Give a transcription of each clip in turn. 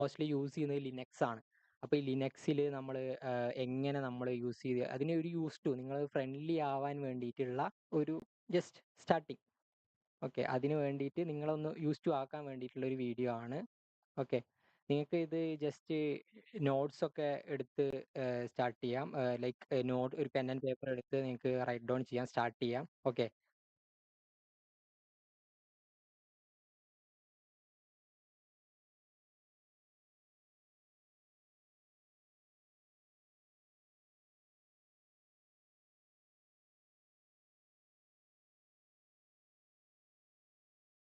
Mostly use ചെയ്യുന്നത് Linux ആണ്. അപ്പോൾ ഈ ലിനക്സിൽ നമ്മൾ എങ്ങനെ നമ്മൾ യൂസ് ചെയ്ത് അതിനെ ഒരു യൂസ് ടു നിങ്ങൾ ഫ്രണ്ട്ലി ആവാൻ വേണ്ടിയിട്ടുള്ള ഒരു ജസ്റ്റ് സ്റ്റാർട്ടിങ്. ഓക്കെ, അതിന് വേണ്ടിയിട്ട് നിങ്ങളൊന്ന് യൂസ് ടു ആക്കാൻ വേണ്ടിയിട്ടുള്ള ഒരു വീഡിയോ ആണ്. ഓക്കെ, നിങ്ങൾക്ക് ഇത് ജസ്റ്റ് നോട്ട്സ് ഒക്കെ എടുത്ത് സ്റ്റാർട്ട് ചെയ്യാം. ലൈക്ക് നോട്ട് ഒരു പെൻ ആൻഡ് പേപ്പർ എടുത്ത് നിങ്ങൾക്ക് റൈറ്റ് ഡൗൺ ചെയ്യാം, സ്റ്റാർട്ട് ചെയ്യാം. ഓക്കെ.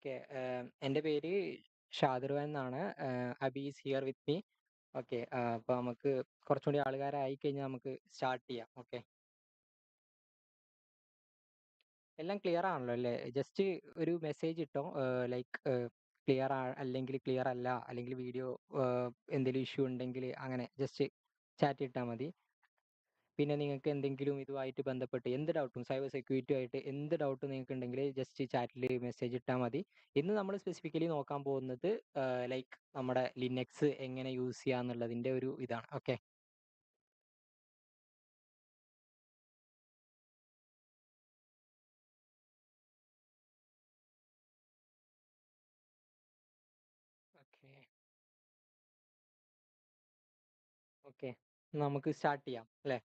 ഓക്കെ, എൻ്റെ പേര് ഷാദിർവാൻ എന്നാണ്. Abhi is here with me. Okay, അപ്പോൾ നമുക്ക് കുറച്ചും കൂടി ആൾക്കാരായി കഴിഞ്ഞാൽ നമുക്ക് സ്റ്റാർട്ട് ചെയ്യാം. ഓക്കെ, എല്ലാം ക്ലിയർ ആണല്ലോ അല്ലേ? ജസ്റ്റ് ഒരു മെസ്സേജ് ഇട്ടോ, ലൈക്ക് ക്ലിയർ അല്ലെങ്കിൽ ക്ലിയർ അല്ല, അല്ലെങ്കിൽ വീഡിയോ എന്തെങ്കിലും ഇഷ്യൂ ഉണ്ടെങ്കിൽ അങ്ങനെ ജസ്റ്റ് ചാറ്റ് ഇട്ടാൽ മതി. പിന്നെ നിങ്ങൾക്ക് എന്തെങ്കിലും ഇതുമായിട്ട് ബന്ധപ്പെട്ട് എന്ത് ഡൗട്ടും സൈബർ സെക്യൂരിറ്റി ആയിട്ട് എന്ത് ഡൗട്ടും നിങ്ങൾക്ക് ഉണ്ടെങ്കിൽ ജസ്റ്റ് ചാറ്റിൽ മെസ്സേജ് ഇട്ടാൽ മതി. ഇന്ന് നമ്മൾ സ്പെസിഫിക്കലി നോക്കാൻ പോകുന്നത് ലൈക്ക് നമ്മുടെ ലിനക്സ് എങ്ങനെ യൂസ് ചെയ്യാന്നുള്ളതിൻ്റെ ഒരു ഇതാണ്. ഓക്കെ. ഓക്കെ. ഓക്കെ, നമുക്ക് സ്റ്റാർട്ട് ചെയ്യാം അല്ലേ?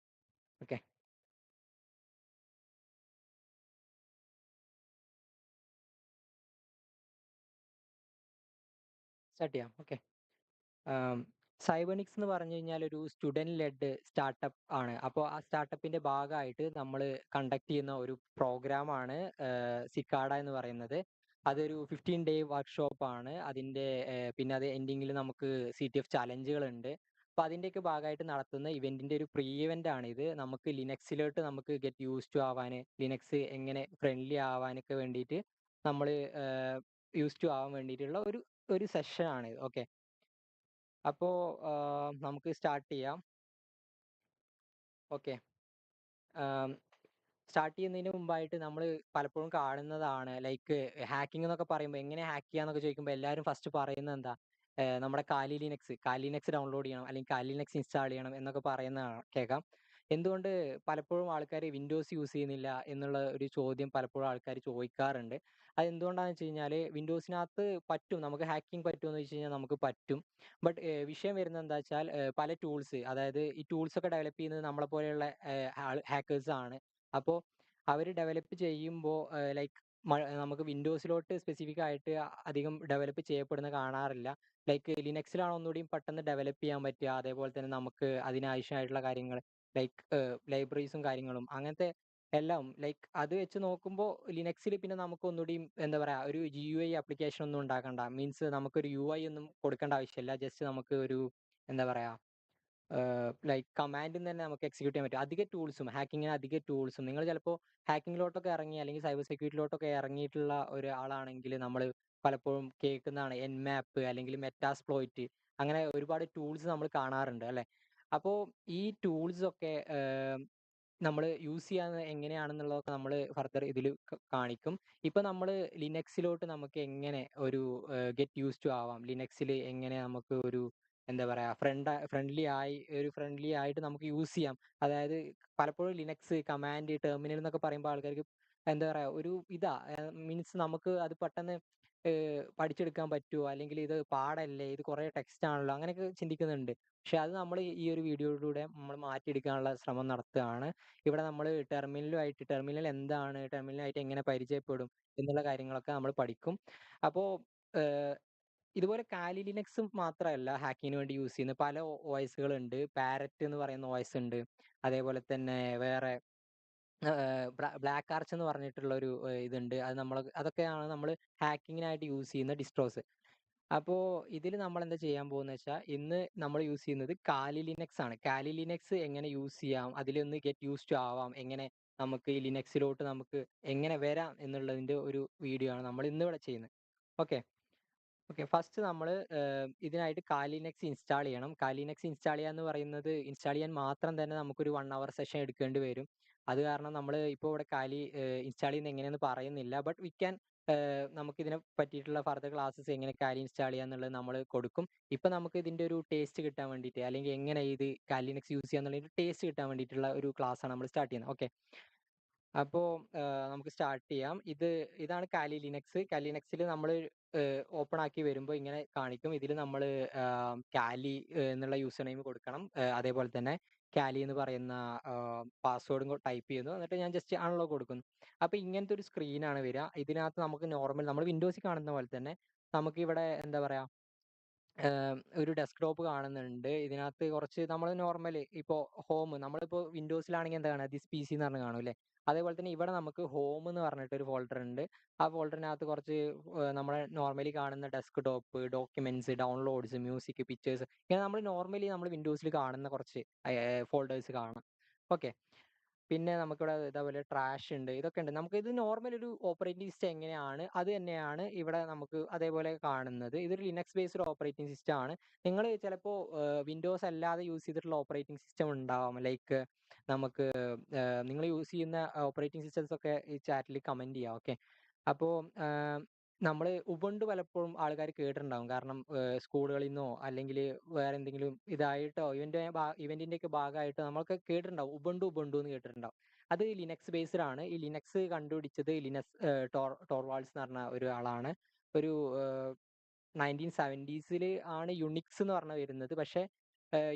ഓക്കെ, സ്റ്റാർട്ട് ചെയ്യാം. ഓക്കെ. സൈബർനിക്സ് എന്ന് പറഞ്ഞു കഴിഞ്ഞാൽ ഒരു സ്റ്റുഡൻറ് ലെഡ് സ്റ്റാർട്ടപ്പ് ആണ്. അപ്പോൾ ആ സ്റ്റാർട്ടപ്പിന്റെ ഭാഗമായിട്ട് നമ്മൾ കണ്ടക്ട് ചെയ്യുന്ന ഒരു പ്രോഗ്രാമാണ് സിക്കാഡ എന്ന് പറയുന്നത്. അതൊരു 15-day വർക്ക്ഷോപ്പ് ആണ്. അതിന്റെ പിന്നെ അത് എൻഡിങ്ങിൽ നമുക്ക് CTF ചലഞ്ചുകളുണ്ട്. അപ്പോൾ അതിൻ്റെയൊക്കെ ഭാഗമായിട്ട് നടത്തുന്ന ഇവന്റിന്റെ ഒരു പ്രീ ഇവന്റ് ആണ് ഇത്. നമുക്ക് ലിനക്സിലോട്ട് നമുക്ക് ഗെറ്റ് യൂസ് ടു ആവാൻ, ലിനക്സ് എങ്ങനെ ഫ്രണ്ട്ലി ആവാനൊക്കെ വേണ്ടിയിട്ട് നമ്മൾ യൂസ് ടു ആവാൻ വേണ്ടിയിട്ടുള്ള ഒരു ഒരു സെഷൻ ആണ് ഇത്. ഓക്കെ, അപ്പോ നമുക്ക് സ്റ്റാർട്ട് ചെയ്യാം. ഓക്കെ, സ്റ്റാർട്ട് ചെയ്യുന്നതിന് മുമ്പായിട്ട് നമ്മൾ പലപ്പോഴും കാണുന്നതാണ് ലൈക്ക് ഹാക്കിംഗ് എന്നൊക്കെ പറയുമ്പോൾ എങ്ങനെ ഹാക്ക് ചെയ്യാന്നൊക്കെ ചോദിക്കുമ്പോൾ എല്ലാവരും ഫസ്റ്റ് പറയുന്നത് എന്താ, നമ്മുടെ കാലി ലിനക്സ് ഡൗൺലോഡ് ചെയ്യണം അല്ലെങ്കിൽ കാലി ലിനക്സ് ഇൻസ്റ്റാൾ ചെയ്യണം എന്നൊക്കെ പറയുന്ന കേൾക്കാം. എന്തുകൊണ്ട് പലപ്പോഴും ആൾക്കാർ വിൻഡോസ് യൂസ് ചെയ്യുന്നില്ല എന്നുള്ള ഒരു ചോദ്യം പലപ്പോഴും ആൾക്കാർ ചോദിക്കാറുണ്ട്. അത് എന്തുകൊണ്ടാണെന്ന് വെച്ച് കഴിഞ്ഞാൽ വിൻഡോസിനകത്ത് പറ്റും, നമുക്ക് ഹാക്കിംഗ് പറ്റുമെന്ന് വെച്ച് കഴിഞ്ഞാൽ നമുക്ക് പറ്റും. ബട്ട് വിഷയം വരുന്നത് എന്താ വെച്ചാൽ പല ടൂൾസ്, അതായത് ഈ ടൂൾസ് ഒക്കെ ഡെവലപ്പ് ചെയ്യുന്നത് നമ്മളെ പോലെയുള്ള ഹാക്കേഴ്സ് ആണ്. അപ്പോൾ അവർ ഡെവലപ്പ് ചെയ്യുമ്പോൾ ലൈക്ക് നമുക്ക് വിൻഡോസിലോട്ട് സ്പെസിഫിക് ആയിട്ട് അധികം ഡെവലപ്പ് ചെയ്യപ്പെടുന്ന കാണാറില്ല. ലൈക്ക് ലിനക്സിലാണ് ഒന്നുകൂടി പെട്ടെന്ന് ഡെവലപ്പ് ചെയ്യാൻ പറ്റുക. അതേപോലെ തന്നെ നമുക്ക് അതിനാവശ്യമായിട്ടുള്ള കാര്യങ്ങൾ ലൈക്ക് ലൈബ്രറീസും കാര്യങ്ങളും അങ്ങനത്തെ എല്ലാം ലൈക്ക് അത് വെച്ച് നോക്കുമ്പോൾ ലിനക്സിൽ പിന്നെ നമുക്ക് ഒന്നുകൂടി എന്താ പറയുക ഒരു GUI ആപ്ലിക്കേഷൻ ഒന്നും ഉണ്ടാക്കണ്ട. മീൻസ് നമുക്കൊരു UI ഒന്നും കൊടുക്കേണ്ട ആവശ്യമില്ല. ജസ്റ്റ് നമുക്ക് ഒരു എന്താ പറയുക ലൈക്ക് കമാൻഡിൽ തന്നെ നമുക്ക് എക്സിക്യൂട്ട് ചെയ്യാൻ പറ്റും. അധിക ടൂൾസും ഹാക്കിങ്ങിന് അധിക ടൂൾസും നിങ്ങൾ ചിലപ്പോൾ ഹാക്കിങ്ങിലോട്ടൊക്കെ ഇറങ്ങി അല്ലെങ്കിൽ സൈബർ സെക്യൂരിറ്റിയിലോട്ടൊക്കെ ഇറങ്ങിയിട്ടുള്ള ഒരാളാണെങ്കിൽ നമ്മൾ പലപ്പോഴും കേൾക്കുന്നതാണ് Nmap അല്ലെങ്കിൽ മെറ്റാസ്പ്ലോയിറ്റ്, അങ്ങനെ ഒരുപാട് ടൂൾസ് നമ്മൾ കാണാറുണ്ട് അല്ലേ? അപ്പോൾ ഈ ടൂൾസ് ഒക്കെ നമ്മൾ യൂസ് ചെയ്യാൻ എങ്ങനെയാണെന്നുള്ളതൊക്കെ നമ്മൾ ഫർദർ ഇതിൽ കാണിക്കും. ഇപ്പൊ നമ്മൾ ലിനക്സിലോട്ട് നമുക്ക് എങ്ങനെ ഒരു ഗെറ്റ് യൂസ് ടു ആവാം, ലിനക്സിൽ എങ്ങനെ നമുക്ക് ഒരു എന്താ പറയാ ഫ്രണ്ട്ലി ആയിട്ട് നമുക്ക് യൂസ് ചെയ്യാം. അതായത് പലപ്പോഴും ലിനക്സ് കമാൻഡ് ടെർമിനൽ എന്നൊക്കെ പറയുമ്പോൾ ആൾക്കാർക്ക് എന്താ പറയാ ഒരു ഇതാ മീൻസ് നമുക്ക് അത് പെട്ടെന്ന് പഠിച്ചെടുക്കാൻ പറ്റുമോ, അല്ലെങ്കിൽ ഇത് പാടല്ലേ, ഇത് കുറേ ടെക്സ്റ്റ് ആണല്ലോ, അങ്ങനെയൊക്കെ ചിന്തിക്കുന്നുണ്ട്. പക്ഷെ അത് നമ്മൾ ഈ ഒരു വീഡിയോയിലൂടെ നമ്മൾ മാറ്റിയെടുക്കാനുള്ള ശ്രമം നടത്തുകയാണ്. ഇവിടെ നമ്മൾ ടെർമിനൽ എന്താണ്, ടെർമിനലായിട്ട് എങ്ങനെ പരിചയപ്പെടും എന്നുള്ള കാര്യങ്ങളൊക്കെ നമ്മൾ പഠിക്കും. അപ്പോൾ ഇതുപോലെ കാലി ലിനക്സ് മാത്രമല്ല ഹാക്കിങ്ങിന് വേണ്ടി യൂസ് ചെയ്യുന്ന പല OSകളുണ്ട്. പാരറ്റ് എന്ന് പറയുന്ന OS ഉണ്ട്. അതേപോലെ തന്നെ വേറെ ബ്ലാക്ക് ആർച്ച് എന്ന് പറഞ്ഞിട്ടുള്ള ഒരു ഇതുണ്ട്. അതൊക്കെയാണ് നമ്മൾ ഹാക്കിങ്ങിനായിട്ട് യൂസ് ചെയ്യുന്ന ഡിസ്ട്രോസ്. അപ്പോൾ ഇതിൽ നമ്മൾ എന്താ ചെയ്യാൻ പോകുന്നത് വെച്ചാൽ ഇന്ന് നമ്മൾ യൂസ് ചെയ്യുന്നത് കാലി ലിനക്സ് ആണ്. കാലി ലിനക്സ് എങ്ങനെ യൂസ് ചെയ്യാം, അതിലൊന്ന് ഗെറ്റ് യൂസ് ടു ആവാം, എങ്ങനെ നമുക്ക് ഈ ലിനക്സിലോട്ട് നമുക്ക് എങ്ങനെ വരാം എന്നുള്ളതിന്റെ ഒരു വീഡിയോ ആണ് നമ്മൾ ഇന്ന് ഇവിടെ ചെയ്യുന്നത്. ഓക്കെ. ഓക്കെ, ഫസ്റ്റ് നമ്മൾ ഇതിനായിട്ട് കാലിനെക്സ് ഇൻസ്റ്റാൾ ചെയ്യണം. കാലിനെക്സ് ഇൻസ്റ്റാൾ ചെയ്യുക എന്ന് പറയുന്നത് ഇൻസ്റ്റാൾ ചെയ്യാൻ മാത്രം തന്നെ നമുക്കൊരു 1 hour സെഷൻ എടുക്കേണ്ടി വരും. അത് കാരണം നമ്മൾ ഇപ്പോൾ ഇവിടെ ഇൻസ്റ്റാൾ ചെയ്യുന്നത് എങ്ങനെയെന്ന് പറയുന്നില്ല. ബട്ട് വി ക്യാൻ നമുക്ക് ഇതിനെ പറ്റിയിട്ടുള്ള ഫർദർ ക്ലാസ്സസ് എങ്ങനെ കാലി ഇൻസ്റ്റാൾ ചെയ്യാന്നുള്ളത് നമ്മൾ കൊടുക്കും. ഇപ്പൊ നമുക്ക് ഇതിന്റെ ഒരു ടേസ്റ്റ് കിട്ടാൻ വേണ്ടിയിട്ട്, അല്ലെങ്കിൽ എങ്ങനെ ഇത് കാലി ലിനക്സ് യൂസ് ചെയ്യാന്നുള്ള ഒരു ടേസ്റ്റ് കിട്ടാൻ വേണ്ടിയിട്ടുള്ള ഒരു ക്ലാസ് ആണ് നമ്മൾ സ്റ്റാർട്ട് ചെയ്യുന്നത്. ഓക്കെ, അപ്പോൾ നമുക്ക് സ്റ്റാർട്ട് ചെയ്യാം. ഇതാണ് കാലി ലിനക്സ്. കാലി ലിനക്സിൽ നമ്മൾ ഓപ്പൺ ആക്കി വരുമ്പോൾ ഇങ്ങനെ കാണിക്കും. ഇതിൽ നമ്മൾ കാലി എന്നുള്ള യൂസർ നെയിം കൊടുക്കണം. അതേപോലെ തന്നെ കാലി എന്ന് പറയുന്ന പാസ്വേഡും ടൈപ്പ് ചെയ്യുന്നു. എന്നിട്ട് ഞാൻ ജസ്റ്റ് അൺലോക്ക് കൊടുക്കുന്നു. അപ്പോൾ ഇങ്ങനത്തെ ഒരു സ്ക്രീനാണ് വരിക. ഇതിനകത്ത് നമുക്ക് നോർമൽ നമ്മൾ വിൻഡോസിൽ കാണുന്ന പോലെ തന്നെ നമുക്ക് ഇവിടെ എന്താ പറയാ, ഒരു ഡെസ്ക്ടോപ്പ് കാണുന്നുണ്ട്. ഇതിനകത്ത് കുറച്ച് നമ്മൾ നോർമൽ ഇപ്പോൾ ഹോം, നമ്മളിപ്പോൾ വിൻഡോസിലാണെങ്കിൽ എന്താ കാണുക, ദിസ് പി സി എന്ന് പറഞ്ഞ് കാണും അല്ലേ. അതേപോലെ തന്നെ ഇവിടെ നമുക്ക് ഹോം എന്ന് പറഞ്ഞിട്ട് ഒരു ഫോൾഡർ ഉണ്ട്. ആ ഫോൾഡറിനകത്ത് കുറച്ച് നമ്മളെ നോർമലി കാണുന്ന desktop, documents, downloads, music, pictures, ഇങ്ങനെ നമ്മൾ നോർമലി നമ്മൾ വിൻഡോസിൽ കാണുന്ന കുറച്ച് ഫോൾഡേഴ്സ് കാണാം. ഓക്കെ, പിന്നെ നമുക്കിവിടെ ഇതേപോലെ ട്രാഷ് ഉണ്ട്, ഇതൊക്കെ ഉണ്ട്. നമുക്ക് ഇത് നോർമൽ ഒരു ഓപ്പറേറ്റിംഗ് സിസ്റ്റം എങ്ങനെയാണ് അത് തന്നെയാണ് ഇവിടെ നമുക്ക് അതേപോലെ കാണുന്നത്. ഇതൊരു ലിനക്സ് ബേസ്ഡ് ഓപ്പറേറ്റിംഗ് സിസ്റ്റം ആണ്. നിങ്ങൾ ചിലപ്പോൾ വിൻഡോസ് അല്ലാതെ യൂസ് ചെയ്തിട്ടുള്ള ഓപ്പറേറ്റിംഗ് സിസ്റ്റം ഉണ്ടാവാം. ലൈക്ക് നമുക്ക് നിങ്ങൾ യൂസ് ചെയ്യുന്ന ഓപ്പറേറ്റിംഗ് സിസ്റ്റംസ് ഒക്കെ ഈ ചാറ്റിൽ കമന്റ് ചെയ്യാം. ഓക്കെ, അപ്പോൾ നമ്മൾ ഉബുണ്ടു പലപ്പോഴും ആൾക്കാർ കേട്ടിട്ടുണ്ടാവും. കാരണം സ്കൂളുകളിൽ നിന്നോ അല്ലെങ്കിൽ വേറെ എന്തെങ്കിലും ഇതായിട്ടോ ഇവന്റിന്റെ ഒക്കെ ഭാഗമായിട്ട് നമ്മളൊക്കെ കേട്ടിട്ടുണ്ടാവും, ഉബുണ്ടു ഉബുണ്ടു എന്ന് കേട്ടിട്ടുണ്ടാവും. അത് ലിനക്സ് ബേസ്ഡ് ആണ്. ഈ ലിനക്സ് കണ്ടുപിടിച്ചത് ടോർവാൾഡ്സ് എന്ന് പറഞ്ഞ ഒരു ആളാണ്. ഒരു 1970s ആണ് യുണിക്സ് എന്ന് പറഞ്ഞ വരുന്നത്. പക്ഷെ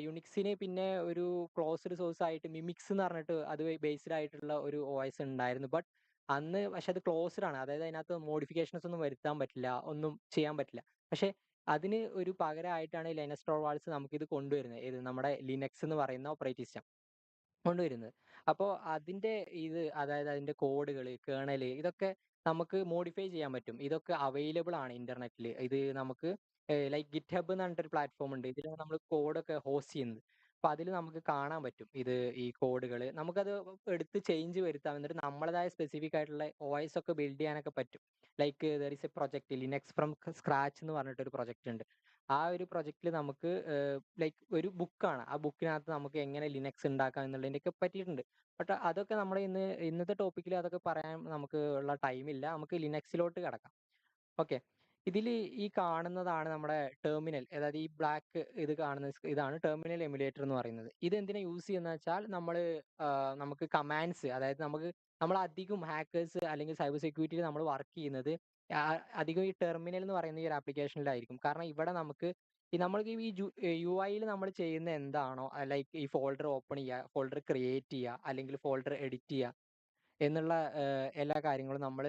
യുണിക്സിന് പിന്നെ ഒരു ക്ലോസ്ഡ് സോഴ്സ് ആയിട്ട് മിമിക്സ് എന്ന് പറഞ്ഞിട്ട് അത് ബേസ്ഡ് ആയിട്ടുള്ള ഒരു OS ഉണ്ടായിരുന്നു. ബട്ട് അന്ന് പക്ഷെ അത് ക്ലോസ്ഡ് ആണ്. അതായത് അതിനകത്ത് മോഡിഫിക്കേഷൻസ് ഒന്നും വരുത്താൻ പറ്റില്ല, ഒന്നും ചെയ്യാൻ പറ്റില്ല. പക്ഷെ അതിന് ഒരു പകരമായിട്ടാണ് ലിനക്സ് ടോർവാൾഡ്സ് നമുക്കിത് കൊണ്ടുവരുന്നത്. ഇത് നമ്മുടെ ലിനക്സ് എന്ന് പറയുന്ന ഓപ്പറേറ്റിംഗ് സിസ്റ്റം കൊണ്ടുവരുന്നത്. അപ്പോൾ അതിന്റെ അതായത് അതിന്റെ കോഡുകൾ, കേണല്, ഇതൊക്കെ നമുക്ക് മോഡിഫൈ ചെയ്യാൻ പറ്റും. ഇതൊക്കെ അവൈലബിൾ ആണ് ഇന്റർനെറ്റിൽ. ഇത് നമുക്ക് ലൈക്ക് ഗിറ്റ് ഹബ് എന്ന് പറഞ്ഞിട്ടൊരു പ്ലാറ്റ്ഫോം ഉണ്ട്. ഇതിലാണ് നമ്മൾ കോഡൊക്കെ ഹോസ്റ്റ് ചെയ്യുന്നത്. അപ്പൊ അതിൽ നമുക്ക് കാണാൻ പറ്റും ഈ കോഡുകൾ. നമുക്കത് എടുത്ത് ചേഞ്ച് വരുത്താം. എന്നിട്ട് നമ്മളതായ സ്പെസിഫിക് ആയിട്ടുള്ള OS ഒക്കെ ബിൽഡ് ചെയ്യാനൊക്കെ പറ്റും. Like there is A project Linux from scratch എന്ന് പറഞ്ഞിട്ടൊരു പ്രൊജക്ട് ഉണ്ട്. ആ ഒരു പ്രൊജക്റ്റിൽ നമുക്ക് ലൈക്ക് ഒരു ബുക്കാണ്. ആ ബുക്കിനകത്ത് നമുക്ക് എങ്ങനെ ലിനക്സ് ഉണ്ടാക്കാം എന്നുള്ളതിനെയൊക്കെ പറ്റിയിട്ടുണ്ട്. ബട്ട് അതൊക്കെ നമ്മൾ ഇന്നത്തെ ടോപ്പിക്കിൽ അതൊക്കെ പറയാൻ നമുക്ക് ഉള്ള ടൈമില്ല. നമുക്ക് ലിനക്സിലോട്ട് കിടക്കാം. ഓക്കെ, ഇതിൽ ഈ കാണുന്നതാണ് നമ്മുടെ ടെർമിനൽ. അതായത് ഈ ബ്ലാക്ക് ഇത് കാണുന്ന ഇതാണ് ടെർമിനൽ എമുലേറ്റർ എന്ന് പറയുന്നത്. ഇത് എന്തിനാ യൂസ് ചെയ്യുന്നത് വെച്ചാൽ നമുക്ക് കമാൻഡ്സ്, അതായത് നമ്മൾ അധികം ഹാക്കേഴ്സ് അല്ലെങ്കിൽ സൈബർ സെക്യൂരിറ്റിയിൽ നമ്മൾ വർക്ക് ചെയ്യുന്നത് അധികം ഈ ടെർമിനൽ എന്ന് പറയുന്ന ഈ ഒരു ആപ്ലിക്കേഷനിലായിരിക്കും. കാരണം ഇവിടെ നമ്മൾക്ക് ഈ UI നമ്മൾ ചെയ്യുന്ന എന്താണോ, ലൈക്ക് ഈ ഫോൾഡർ ഓപ്പൺ ചെയ്യുക, ഫോൾഡർ ക്രിയേറ്റ് ചെയ്യുക, അല്ലെങ്കിൽ ഫോൾഡർ എഡിറ്റ് ചെയ്യുക എന്നുള്ള എല്ലാ കാര്യങ്ങളും നമ്മൾ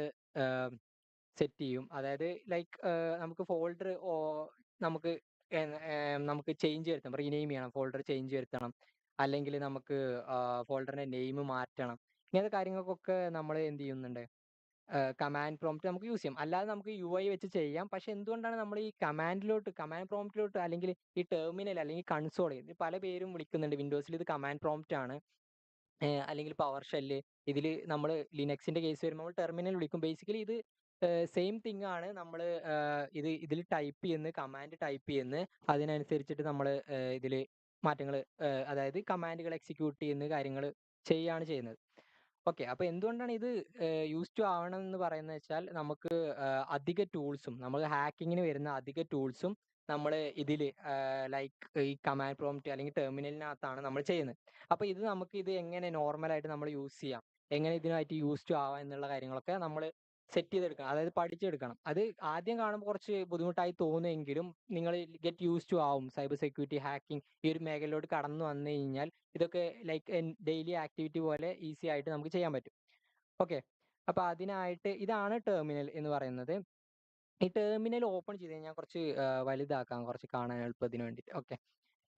സെറ്റ് ചെയ്യും. അതായത് ലൈക്ക് നമുക്ക് ഫോൾഡർ നമുക്ക് നമുക്ക് ചേഞ്ച് വരുത്തണം, റീനെയിം ചെയ്യണം, ഫോൾഡർ ചേഞ്ച് വരുത്തണം, അല്ലെങ്കിൽ നമുക്ക് ഫോൾഡറിന്റെ നെയിം മാറ്റണം. ഇങ്ങനത്തെ കാര്യങ്ങൾക്കൊക്കെ നമ്മൾ എന്ത് ചെയ്യുന്നുണ്ട്, കമാൻഡ് പ്രോംപ്റ്റ് നമുക്ക് യൂസ് ചെയ്യാം. അല്ലാതെ നമുക്ക് UI വെച്ച് ചെയ്യാം. പക്ഷെ എന്തുകൊണ്ടാണ് നമ്മൾ ഈ കമാൻഡ് പ്രോംപ്റ്റിലോട്ട് അല്ലെങ്കിൽ ഈ ടെർമിനൽ അല്ലെങ്കിൽ കൺസോൾ, ഇത് പല പേരും വിളിക്കുന്നുണ്ട്. വിൻഡോസിൽ ഇത് കമാൻഡ് പ്രോംപ്റ്റ് ആണ്, അല്ലെങ്കിൽ പവർ ഷെല്ല്. ഇതിൽ നമ്മൾ ലിനക്സിന്റെ കേസ് വരുമ്പോൾ നമ്മൾ ടെർമിനൽ വിളിക്കും. ബേസിക്കലി ഇത് സെയിം തിങ് ആണ്. നമ്മൾ ഇതിൽ ടൈപ്പ് ചെയ്യുന്ന കമാൻഡ് ടൈപ്പ് ചെയ്യുന്ന അതിനനുസരിച്ചിട്ട് നമ്മൾ ഇതിൽ മാറ്റങ്ങൾ, അതായത് കമാൻഡുകൾ എക്സിക്യൂട്ട് ചെയ്യുന്ന കാര്യങ്ങൾ ചെയ്യാണ് ചെയ്യുന്നത്. ഓക്കെ, അപ്പൊ എന്തുകൊണ്ടാണ് ഇത് യൂസ് ടു ആവണം എന്ന് പറയുന്നത് വെച്ചാൽ നമുക്ക് അധിക ടൂൾസും, നമ്മൾ ഹാക്കിങ്ങിന് വരുന്ന അധിക ടൂൾസും നമ്മൾ ഇതിൽ ലൈക്ക് ഈ കമാൻഡ് പ്രോംപ്റ്റ് അല്ലെങ്കിൽ ടെർമിനലിനകത്താണ് നമ്മൾ ചെയ്യുന്നത്. അപ്പൊ ഇത് എങ്ങനെ നോർമലായിട്ട് നമ്മൾ യൂസ് ചെയ്യാം, എങ്ങനെ ഇതിനായിട്ട് യൂസ് ടു ആവാം എന്നുള്ള കാര്യങ്ങളൊക്കെ നമ്മൾ സെറ്റ് ചെയ്തെടുക്കണം, അതായത് പഠിച്ചെടുക്കണം. അത് ആദ്യം കാണുമ്പോൾ കുറച്ച് ബുദ്ധിമുട്ടായി തോന്നുമെങ്കിലും നിങ്ങൾ ഗെറ്റ് യൂസ് ടു ആവും. സൈബർ സെക്യൂരിറ്റി, ഹാക്കിംഗ് ഈ ഒരു മേഖലയിലോട്ട് കടന്നു വന്നു കഴിഞ്ഞാൽ ഇതൊക്കെ ലൈക്ക് ഡെയിലി ആക്ടിവിറ്റി പോലെ ഈസി ആയിട്ട് നമുക്ക് ചെയ്യാൻ പറ്റും. ഓക്കെ, അപ്പൊ അതിനായിട്ട് ഇതാണ് ടെർമിനൽ എന്ന് പറയുന്നത്. ഈ ടെർമിനൽ ഓപ്പൺ ചെയ്ത് കഴിഞ്ഞാൽ കുറച്ച് വലുതാക്കാം, കുറച്ച് കാണാൻ എളുപ്പത്തിന് വേണ്ടിയിട്ട്. ഓക്കെ,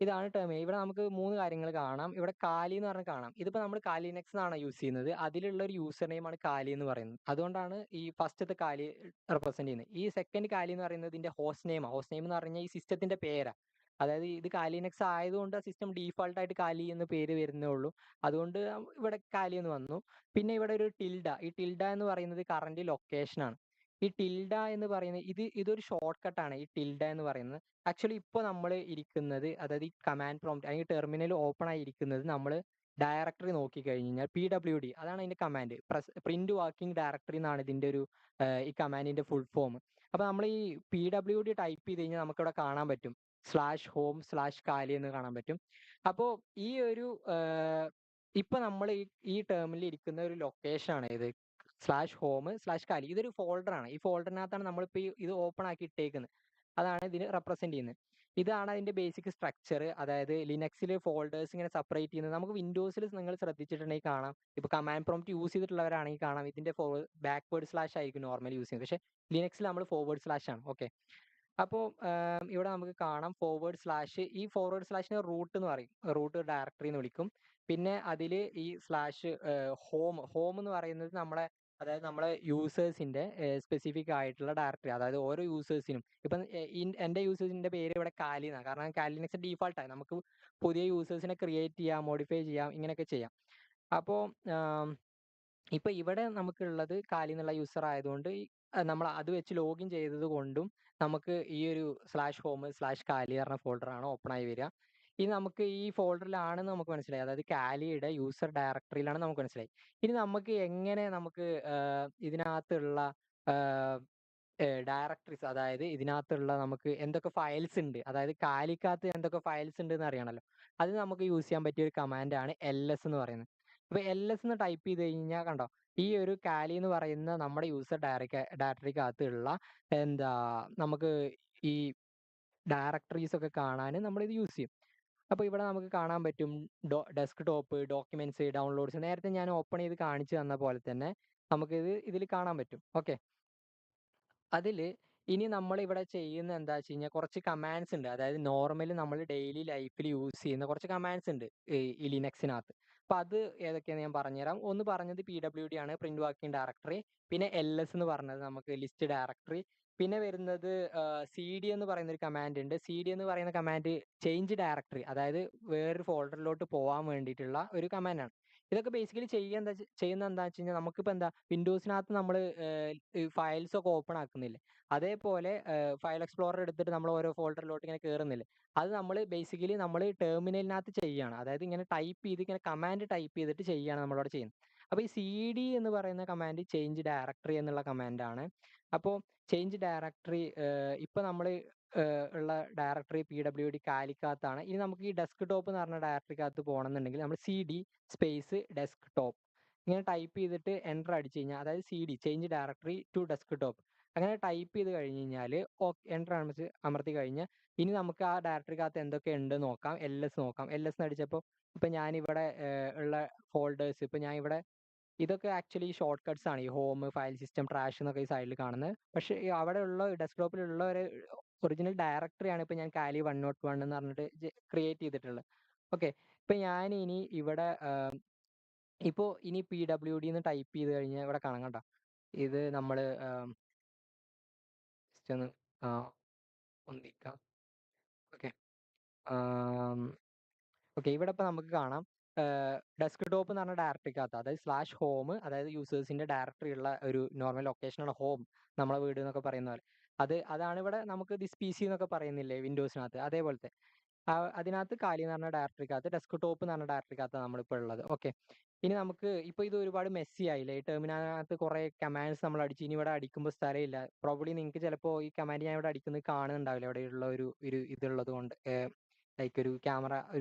ഇതാണ് ടെർമിനൽ. ഇവിടെ നമുക്ക് 3 കാര്യങ്ങൾ കാണാം. ഇവിടെ കാലി എന്ന് പറഞ്ഞ് കാണാം. ഇതിപ്പോ നമ്മൾ കാലി ലിനക്സ് എന്നാണ് യൂസ് ചെയ്യുന്നത്. അതിലുള്ള ഒരു യൂസർ നെയിം ആണ് കാലി എന്ന് പറയുന്നത്. അതുകൊണ്ടാണ് ഈ ഫസ്റ്റത്തെ കാലി റെപ്രസെന്റ് ചെയ്യുന്നത്. ഈ സെക്കൻഡ് കാലി എന്ന് പറയുന്നത് ഇതിന്റെ ഹോസ്റ്റ് നെയിം. ഹോസ്റ്റ് നെയിം എന്ന് പറഞ്ഞാൽ ഈ സിസ്റ്റത്തിന്റെ പേരാ. അതായത് ഇത് കാലി ലിനക്സ് ആയതുകൊണ്ട് ആ സിസ്റ്റം ഡീഫാൾട്ട് ആയിട്ട് കാലി എന്ന് പേര് വരുന്നേ ഉള്ളൂ. അതുകൊണ്ട് ഇവിടെ കാലി എന്ന് വന്നു. പിന്നെ ഇവിടെ ഒരു ടിൽഡ. ഈ ടിൽഡ എന്ന് പറയുന്നത് കറന്റ് ലൊക്കേഷൻ ആണ്. ഈ ടിൽഡ എന്ന് പറയുന്നത് ഇതൊരു ഷോർട്ട് കട്ടാണ്, ഈ ടിൽഡ എന്ന് പറയുന്നത്. ആക്ച്വലി ഇപ്പോൾ നമ്മൾ ഇരിക്കുന്നത്, അതായത് ഈ കമാൻഡ് പ്രോംപ്റ്റ് അല്ലെങ്കിൽ ടെർമിനൽ ഓപ്പൺ ആയി ഇരിക്കുന്നത് നമ്മൾ ഡയറക്ടറി നോക്കിക്കഴിഞ്ഞ് കഴിഞ്ഞാൽ PWD അതാണ് അതിന്റെ കമാൻഡ്. പ്രിന്റ് വർക്കിംഗ് ഡയറക്ടറി എന്നാണ് ഇതിന്റെ ഒരു ഈ കമാൻഡിന്റെ ഫുൾ ഫോം. അപ്പൊ നമ്മൾ ഈ PWD ടൈപ്പ് ചെയ്ത് കഴിഞ്ഞാൽ നമുക്കിവിടെ കാണാൻ പറ്റും /home/kali എന്ന് കാണാൻ പറ്റും. അപ്പോൾ ഈ ഒരു ഇപ്പൊ നമ്മൾ ഈ ടേമിൽ ഇരിക്കുന്ന ഒരു ലൊക്കേഷൻ ആണ് ഇത് /home/kali. ഇതൊരു ഫോൾഡറാണ്. ഈ ഫോൾഡറിനകത്താണ് നമ്മളിപ്പോൾ ഇത് ഓപ്പൺ ആക്കി ഇട്ടേക്കുന്നത്. അതാണ് ഇതിന് റെപ്രസെന്റ് ചെയ്യുന്നത്. ഇതാണ് അതിന്റെ ബേസിക് സ്ട്രക്ചർ. അതായത് ലിനക്സിൽ ഫോൾഡേഴ്സ് ഇങ്ങനെ സെപ്പറേറ്റ് ചെയ്യുന്നത് നമുക്ക് വിൻഡോസിൽ നിങ്ങൾ ശ്രദ്ധിച്ചിട്ടുണ്ടെങ്കിൽ കാണാം. ഇപ്പൊ കമാൻഡ് പ്രോംപ്റ്റ് യൂസ് ചെയ്തിട്ടുള്ളവരാണെങ്കിൽ കാണാം ഇതിന്റെ ബാക്ക്വേർഡ് സ്ലാഷ് ആയിരിക്കും നോർമലി യൂസ് ചെയ്യുന്നത്. പക്ഷേ ലിനക്സിൽ നമ്മൾ ഫോർവേഡ് സ്ലാഷ് ആണ്. ഓക്കെ, അപ്പോൾ ഇവിടെ നമുക്ക് കാണാം ഫോർവേഡ് സ്ലാഷ്. ഈ ഫോർവേഡ് സ്ലാഷിനെ റൂട്ട് എന്ന് പറയും, റൂട്ട് ഡയറക്ടറി എന്ന് വിളിക്കും. പിന്നെ അതിൽ ഈ ഹോം എന്ന് പറയുന്നത് അതായത് നമ്മളെ യൂസേഴ്സിന്റെ സ്പെസിഫിക് ആയിട്ടുള്ള ഡയറക്ടറി. അതായത് ഓരോ യൂസേഴ്സിനും ഇപ്പം എൻ്റെ യൂസേഴ്സിന്റെ പേര് ഇവിടെ കാലി എന്നാണ്. കാരണം കാലിനെക്സ് ഡീഫാൾട്ടായി നമുക്ക് പുതിയ യൂസേഴ്സിനെ ക്രിയേറ്റ് ചെയ്യാം, മോഡിഫൈ ചെയ്യാം, ഇങ്ങനെയൊക്കെ ചെയ്യാം. അപ്പോൾ ഇപ്പൊ ഇവിടെ നമുക്കുള്ളത് കാലി എന്നുള്ള യൂസർ ആയതുകൊണ്ട് നമ്മൾ അത് വെച്ച് ലോഗിൻ ചെയ്തത് കൊണ്ടും നമുക്ക് ഈ ഒരു /home/kali പറഞ്ഞ ഫോൾഡറാണ് ഓപ്പൺ ആയി വരിക. ഇനി നമുക്ക് ഈ ഫോൾഡറിലാണെന്ന് നമുക്ക് മനസ്സിലായി, അതായത് കാലിയുടെ യൂസർ ഡയറക്ടറിയിലാണ് നമുക്ക് മനസ്സിലായി. ഇനി നമുക്ക് എങ്ങനെ ഇതിനകത്തുള്ള ഡയറക്ടറീസ്, അതായത് ഇതിനകത്തുള്ള നമുക്ക് എന്തൊക്കെ ഫയൽസ് ഉണ്ട്, അതായത് കാലിക്കകത്ത് എന്തൊക്കെ ഫയൽസ് ഉണ്ട് എന്ന് അറിയണമല്ലോ. അത് നമുക്ക് യൂസ് ചെയ്യാൻ പറ്റിയ ഒരു കമാൻഡാണ് ls എന്ന് പറയുന്നത്. അപ്പൊ ls എന്ന് ടൈപ്പ് ചെയ്ത് കഴിഞ്ഞാൽ കണ്ടോ, ഈ ഒരു കാലി എന്ന് പറയുന്ന നമ്മുടെ യൂസർ ഡയറക്ടറിക്കകത്തുള്ള നമുക്ക് ഈ ഡയറക്ടറീസ് ഒക്കെ കാണാൻ നമ്മൾ ഇത് യൂസ് ചെയ്യും. അപ്പോൾ ഇവിടെ നമുക്ക് കാണാൻ പറ്റും ഡെസ്ക് ടോപ്പ്, ഡോക്യുമെന്റ്സ്, ഡൗൺലോഡ്സ്. നേരത്തെ ഞാൻ ഓപ്പൺ ചെയ്ത് കാണിച്ചു തന്ന പോലെ തന്നെ നമുക്കിത് ഇതിൽ കാണാൻ പറ്റും. ഓക്കെ, അതിൽ ഇനി നമ്മൾ ഇവിടെ ചെയ്യുന്ന എന്താ വെച്ച് കഴിഞ്ഞാൽ കുറച്ച് കമാൻഡ്സ് ഉണ്ട്. അതായത് നോർമലി നമ്മൾ ഡെയിലി ലൈഫിൽ യൂസ് ചെയ്യുന്ന കുറച്ച് കമാൻഡ്സ് ഉണ്ട് ഈ ലിനക്സിനകത്ത്. അപ്പൊ അത് ഏതൊക്കെയാണെന്ന് ഞാൻ പറഞ്ഞുതരാം. ഒന്ന് പറഞ്ഞത് PWD ആണ്, പ്രിന്റ് വർക്കിംഗ് ഡയറക്ടറി. പിന്നെ ls എന്ന് പറഞ്ഞത് നമുക്ക് ലിസ്റ്റ് ഡയറക്ടറി. പിന്നെ വരുന്നത് CD എന്ന് പറയുന്ന ഒരു കമാൻഡ് ഉണ്ട്. CD എന്ന് പറയുന്ന കമാൻഡ് ചേഞ്ച് ഡയറക്ടറി, അതായത് വേറൊരു ഫോൾഡറിലോട്ട് പോകാൻ വേണ്ടിയിട്ടുള്ള ഒരു കമാൻഡാണ്. ഇതൊക്കെ ബേസിക്കലി ചെയ്യുന്ന എന്താ വെച്ച് കഴിഞ്ഞാൽ നമുക്കിപ്പോൾ വിൻഡോസിനകത്ത് നമ്മൾ ഫയൽസ് ഒക്കെ ഓപ്പൺ ആക്കുന്നില്ലേ, അതേപോലെ ഫയൽ എക്സ്പ്ലോറർ എടുത്തിട്ട് നമ്മൾ ഓരോ ഫോൾഡറിലോട്ട് ഇങ്ങനെ കയറുന്നില്ലേ, അത് നമ്മൾ ബേസിക്കലി നമ്മൾ ടെർമിനലിനകത്ത് ചെയ്യുകയാണ്. അതായത് ഇങ്ങനെ കമാൻഡ് ടൈപ്പ് ചെയ്തിട്ട് ചെയ്യുകയാണ് നമ്മളവിടെ ചെയ്യുന്നത്. അപ്പോൾ ഈ CD എന്ന് പറയുന്ന കമാൻഡ് ചേഞ്ച് ഡയറക്ടറി എന്നുള്ള കമാൻഡാണ്. അപ്പോൾ ചേഞ്ച് ഡയറക്ടറി ഇപ്പൊ നമ്മൾ ഉള്ള ഡയറക്ടറി PWD കാലിക്കകത്താണ്. ഇനി നമുക്ക് ഈ ഡെസ്ക് ടോപ്പ് എന്ന് പറഞ്ഞ ഡയറക്ടറിക്കകത്ത് പോകണമെന്നുണ്ടെങ്കിൽ നമ്മൾ CD സ്പേസ് ഡെസ്ക് ടോപ്പ് ഇങ്ങനെ ടൈപ്പ് ചെയ്തിട്ട് എൻ്റർ അടിച്ചു കഴിഞ്ഞാൽ, അതായത് CD change directory to desktop അങ്ങനെ ടൈപ്പ് ചെയ്ത് കഴിഞ്ഞ് കഴിഞ്ഞാൽ എൻ്റർ അമർത്തി കഴിഞ്ഞാൽ ഇനി നമുക്ക് ആ ഡയറക്ടറിക്കകത്ത് എന്തൊക്കെ ഉണ്ട് നോക്കാം. ls നോക്കാം. ls അടിച്ചപ്പോൾ ഇപ്പം ഞാനിവിടെ ഉള്ള ഫോൾഡേഴ്സ്, ഇപ്പം ഞാൻ ഇവിടെ ഇതൊക്കെ ആക്ച്വലി ഷോർട്ട് കട്ട്സ് ആണ്. ഈ ഹോം, ഫയൽ സിസ്റ്റം, ട്രാഷ് എന്നൊക്കെ ഈ സൈഡിൽ കാണുന്നത്. പക്ഷേ അവിടെ ഉള്ള ഡെസ്ക്ടോപ്പിലുള്ള ഒരു ഒറിജിനൽ ഡയറക്ടറിയാണ് ഇപ്പൊ ഞാൻ കാലി 101 എന്ന് പറഞ്ഞിട്ട് ക്രിയേറ്റ് ചെയ്തിട്ടുള്ളത്. ഓക്കെ, ഇപ്പൊ ഞാൻ ഇനി ഇവിടെ ഇനി PWD എന്ന് ടൈപ്പ് ചെയ്ത് കഴിഞ്ഞാൽ ഇവിടെ കാണാം കണ്ടോ, ഇത് നമ്മൾ ജസ്റ്റ് ഒന്ന് ഒന്നിക്കാം. ഓക്കെ, ഓക്കെ, ഇവിടെ ഇപ്പൊ നമുക്ക് കാണാം ഡെസ്ക് ടോപ്പ് എന്ന് പറഞ്ഞ ഡയറക്ടറിക്കകത്ത്, അതായത് /home, അതായത് യൂസേഴ്സിന്റെ ഡയറക്ടറി ഉള്ള ഒരു നോർമൽ ലൊക്കേഷനാണ് ഹോം, നമ്മളെ വീട് എന്നൊക്കെ പറയുന്ന പോലെ. അതാണ് ഇവിടെ നമുക്ക് ദിസ് PC എന്നൊക്കെ പറയുന്നില്ലേ വിൻഡോസിനകത്ത്, അതേപോലത്തെ അതിനകത്ത് കാലി എന്ന് പറഞ്ഞ ഡയറക്ടറിക്കകത്ത് ഡെസ്ക് ടോപ്പ് എന്ന് പറഞ്ഞ ഡയറക്ടറിക്കകത്താണ് നമ്മളിപ്പോൾ ഉള്ളത്. ഓക്കെ, ഇനി നമുക്ക് ഇപ്പോൾ ഇത് ഒരുപാട് മെസ്സി ആയില്ലേ, ഈ ടെർമിനലിനകത്ത് കുറേ കമാൻഡ്സ് നമ്മൾ അടിച്ച് ഇനി ഇവിടെ അടിക്കുമ്പോൾ സ്ഥലമില്ല. പ്രോബ്ലി നിങ്ങൾക്ക് ചിലപ്പോൾ ഈ കമാൻഡ് ഞാൻ ഇവിടെ അടിക്കുന്നത് കാണുന്നുണ്ടാവില്ല, ഇവിടെയുള്ള ഒരു ഇതുള്ളത് കൊണ്ട്, ലൈക്ക് ഒരു ക്യാമറ